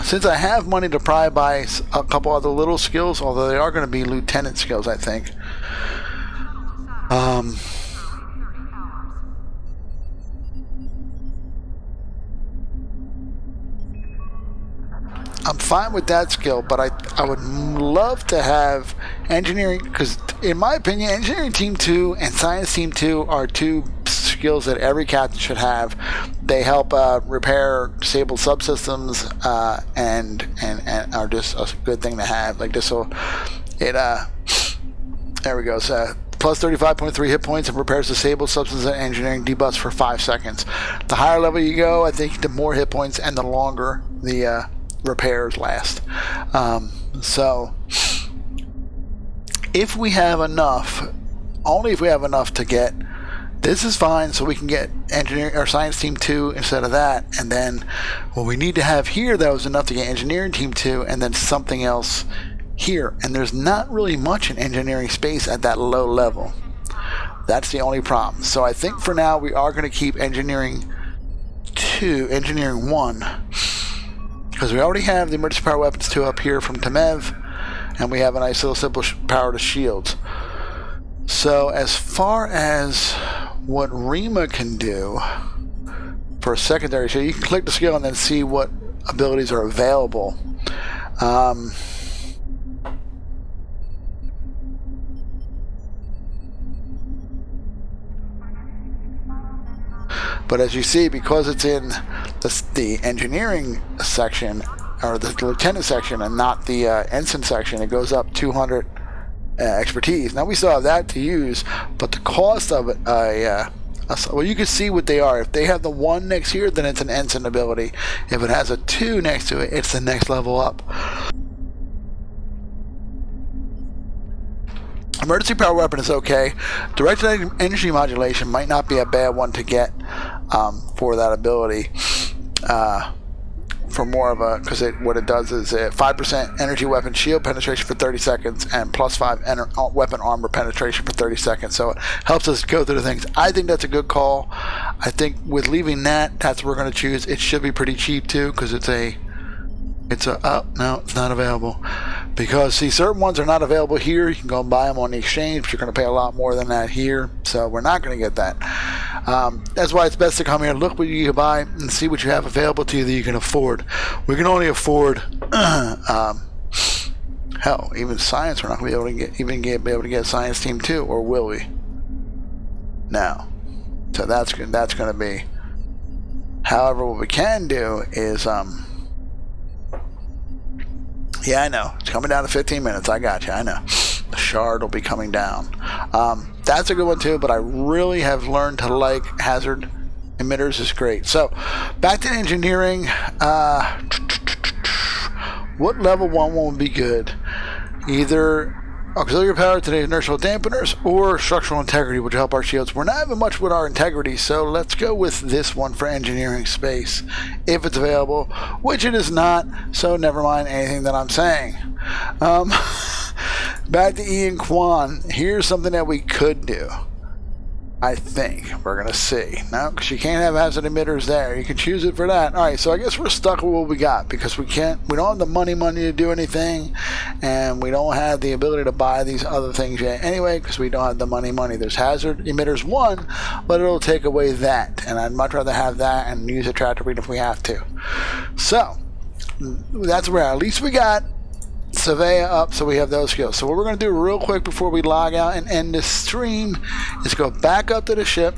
Since I have money to probably buy a couple other little skills, although they are going to be lieutenant skills, I think. I'm fine with that skill, but I would love to have engineering, because in my opinion, engineering team 2 and science team 2 are two skills that every captain should have. They help repair disabled subsystems and are just a good thing to have. Like this will, there we go. So plus 35.3 hit points and repairs disabled subsystems and engineering debuffs for 5 seconds. The higher level you go, I think the more hit points and the longer the repairs last. So if we have enough, only if we have enough to get this is fine, so we can get engineering or science team 2 instead of that, and then what we need to have here though is enough to get engineering team 2 and then something else here, and there's not really much in engineering space at that low level. That's the only problem. So I think for now we are going to keep engineering 1, because we already have the emergency power weapons 2 up here from Tamev, and we have a nice little simple power to shields. So as far as what Rima can do for a secondary, so you can click the skill and then see what abilities are available. But as you see, because it's in the engineering section, or the lieutenant section, and not the ensign section, it goes up 200 expertise. Now we still have that to use, but the cost of it, well, you can see what they are. If they have the 1 next here, then it's an ensign ability. If it has a 2 next to it, it's the next level up. Emergency power weapon is okay. Directed energy modulation might not be a bad one to get for that ability. for more of a, because what it does is a 5% energy weapon shield penetration for 30 seconds and plus 5 weapon armor penetration for 30 seconds. So it helps us go through the things. I think that's a good call. I think with leaving that, that's what we're going to choose. It should be pretty cheap too, because it's a oh no, it's not available, because see, certain ones are not available here. You can go and buy them on the exchange, but you're going to pay a lot more than that here, so we're not going to get that. That's why it's best to come here, look what you can buy, and see what you have available to you that you can afford. We can only afford hell, even science. We're not going to be able to get science team 2, or will we? No. So that's going to be. However, what we can do is yeah, I know. It's coming down to 15 minutes. I got you. I know. The shard will be coming down. That's a good one too, but I really have learned to like hazard emitters. Is great. So, back to engineering. What level 1 would be good? Either auxiliary power, today's inertial dampeners, or structural integrity, which help our shields. We're not having much with our integrity, so let's go with this one for engineering space, if it's available, which it is not, so never mind anything that I'm saying. Back to Ian Kwan. Here's something that we could do. I think we're gonna see. No, because you can't have hazard emitters there. You can choose it for that. All right, so I guess we're stuck with what we got, because we don't have the money to do anything, and we don't have the ability to buy these other things yet anyway, because we don't have the money. There's hazard emitters 1, but it'll take away that, and I'd much rather have that and use a tractor beam if we have to. So that's where at least we got Surveyor up, so we have those skills. So what we're going to do real quick before we log out and end this stream is go back up to the ship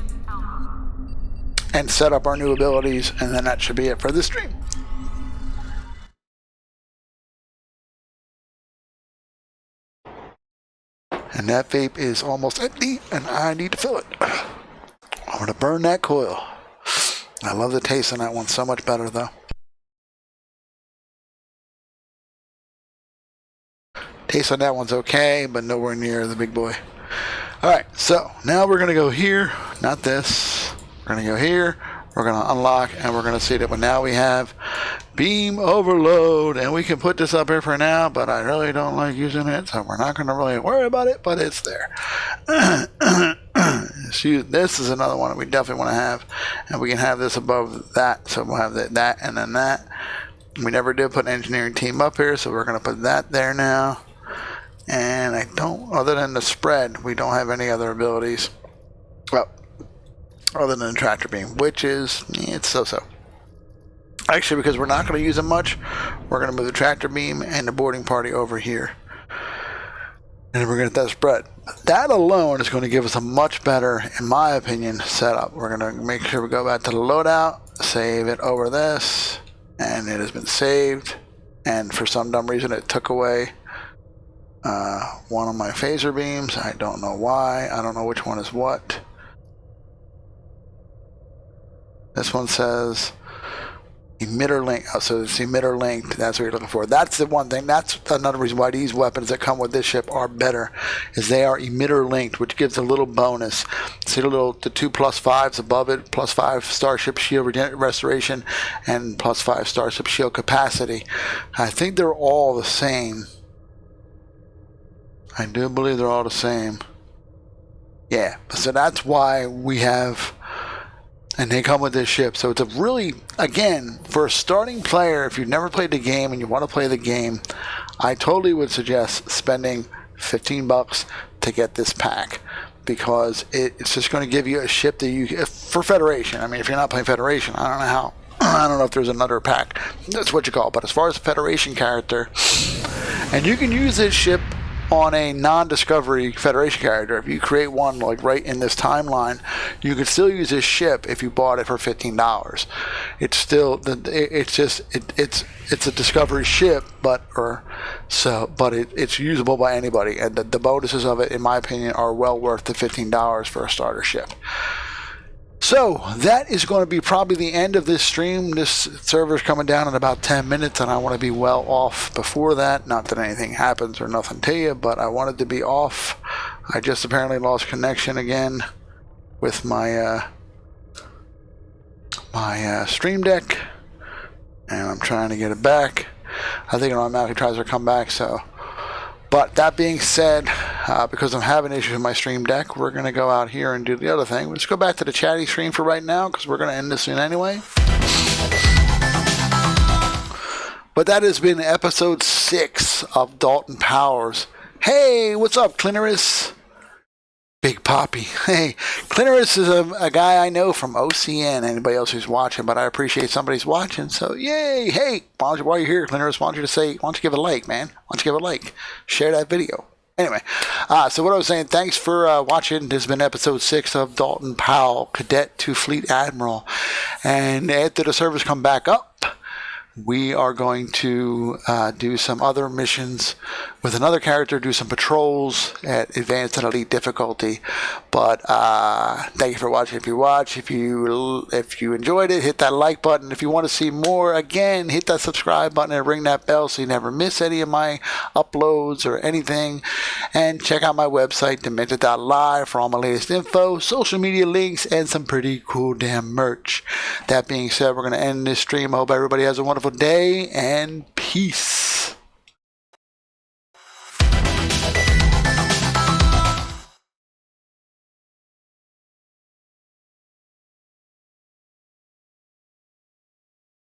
and set up our new abilities, and then that should be it for the stream. And that vape is almost empty, and I need to fill it. I'm going to burn that coil. I love the taste on that one so much better though. Taste on that one's okay, but nowhere near the big boy. Alright, so now we're going to go here, not this. We're going to go here, we're going to unlock, and we're going to see that now we have beam overload, and we can put this up here for now, but I really don't like using it, so we're not going to really worry about it, but it's there. This is another one that we definitely want to have, and we can have this above that, so we'll have that and then that. We never did put an engineering team up here, so we're going to put that there now. And I don't, other than the spread, we don't have any other abilities. Well, other than the tractor beam, which is, it's so-so. Actually, because we're not going to use it much, we're going to move the tractor beam and the boarding party over here. And then we're going to get that spread. That alone is going to give us a much better, in my opinion, setup. We're going to make sure we go back to the loadout, save it over this, and it has been saved. And for some dumb reason, it took away one of my phaser beams. I don't know why. I don't know which one is what. This one says Emitter Link. Oh, so it's Emitter Link. That's what you're looking for. That's the one thing. That's another reason why these weapons that come with this ship are better, is they are emitter linked, which gives a little bonus. See the 2 +5s above it, +5 starship shield restoration, and +5 starship shield capacity. I think they're all the same. I do believe they're all the same. Yeah, so that's why we have, and they come with this ship. So it's a really, again, for a starting player, if you've never played the game and you want to play the game, I totally would suggest spending $15 to get this pack, because it's just going to give you a ship that you, for Federation. I mean, if you're not playing Federation, I don't know how. I don't know if there's another pack. That's what you call it. But as far as Federation character, and you can use this ship on a non-Discovery Federation character. If you create one like right in this timeline, you could still use this ship if you bought it for $15. It's still, it's a Discovery ship, but it's usable by anybody, and the bonuses of it, in my opinion, are well worth the $15 for a starter ship. So that is going to be probably the end of this stream. This server's coming down in about 10 minutes, and I want to be well off before that. Not that anything happens or nothing to you, but I wanted to be off. I just apparently lost connection again with my Stream Deck. And I'm trying to get it back. I think it automatically tries to come back, so. But that being said, because I'm having issues with my stream deck, we're going to go out here and do the other thing. Let's go back to the chatty screen for right now, because we're going to end this soon anyway. But that has been episode 6 of Dalton Powers. Hey, what's up, Clitoris? Big Poppy. Hey, Clitoris is a guy I know from OCN. Anybody else who's watching, but I appreciate somebody's watching. So, yay! Hey, while you're here, Clitoris, why don't you give it a like, man? Why don't you give it a like? Share that video. Anyway, so what I was saying, thanks for watching. This has been episode 6 of Dalton Powell, Cadet to Fleet Admiral. And after the servers come back up, we are going to do some other missions with another character, do some patrols at advanced and elite difficulty. But thank you for watching. If you enjoyed it, hit that like button. If you want to see more, again, hit that subscribe button and ring that bell so you never miss any of my uploads or anything. And check out my website, Demented.live, for all my latest info, social media links, and some pretty cool damn merch. That being said, we're going to end this stream. I hope everybody has a wonderful day, and peace.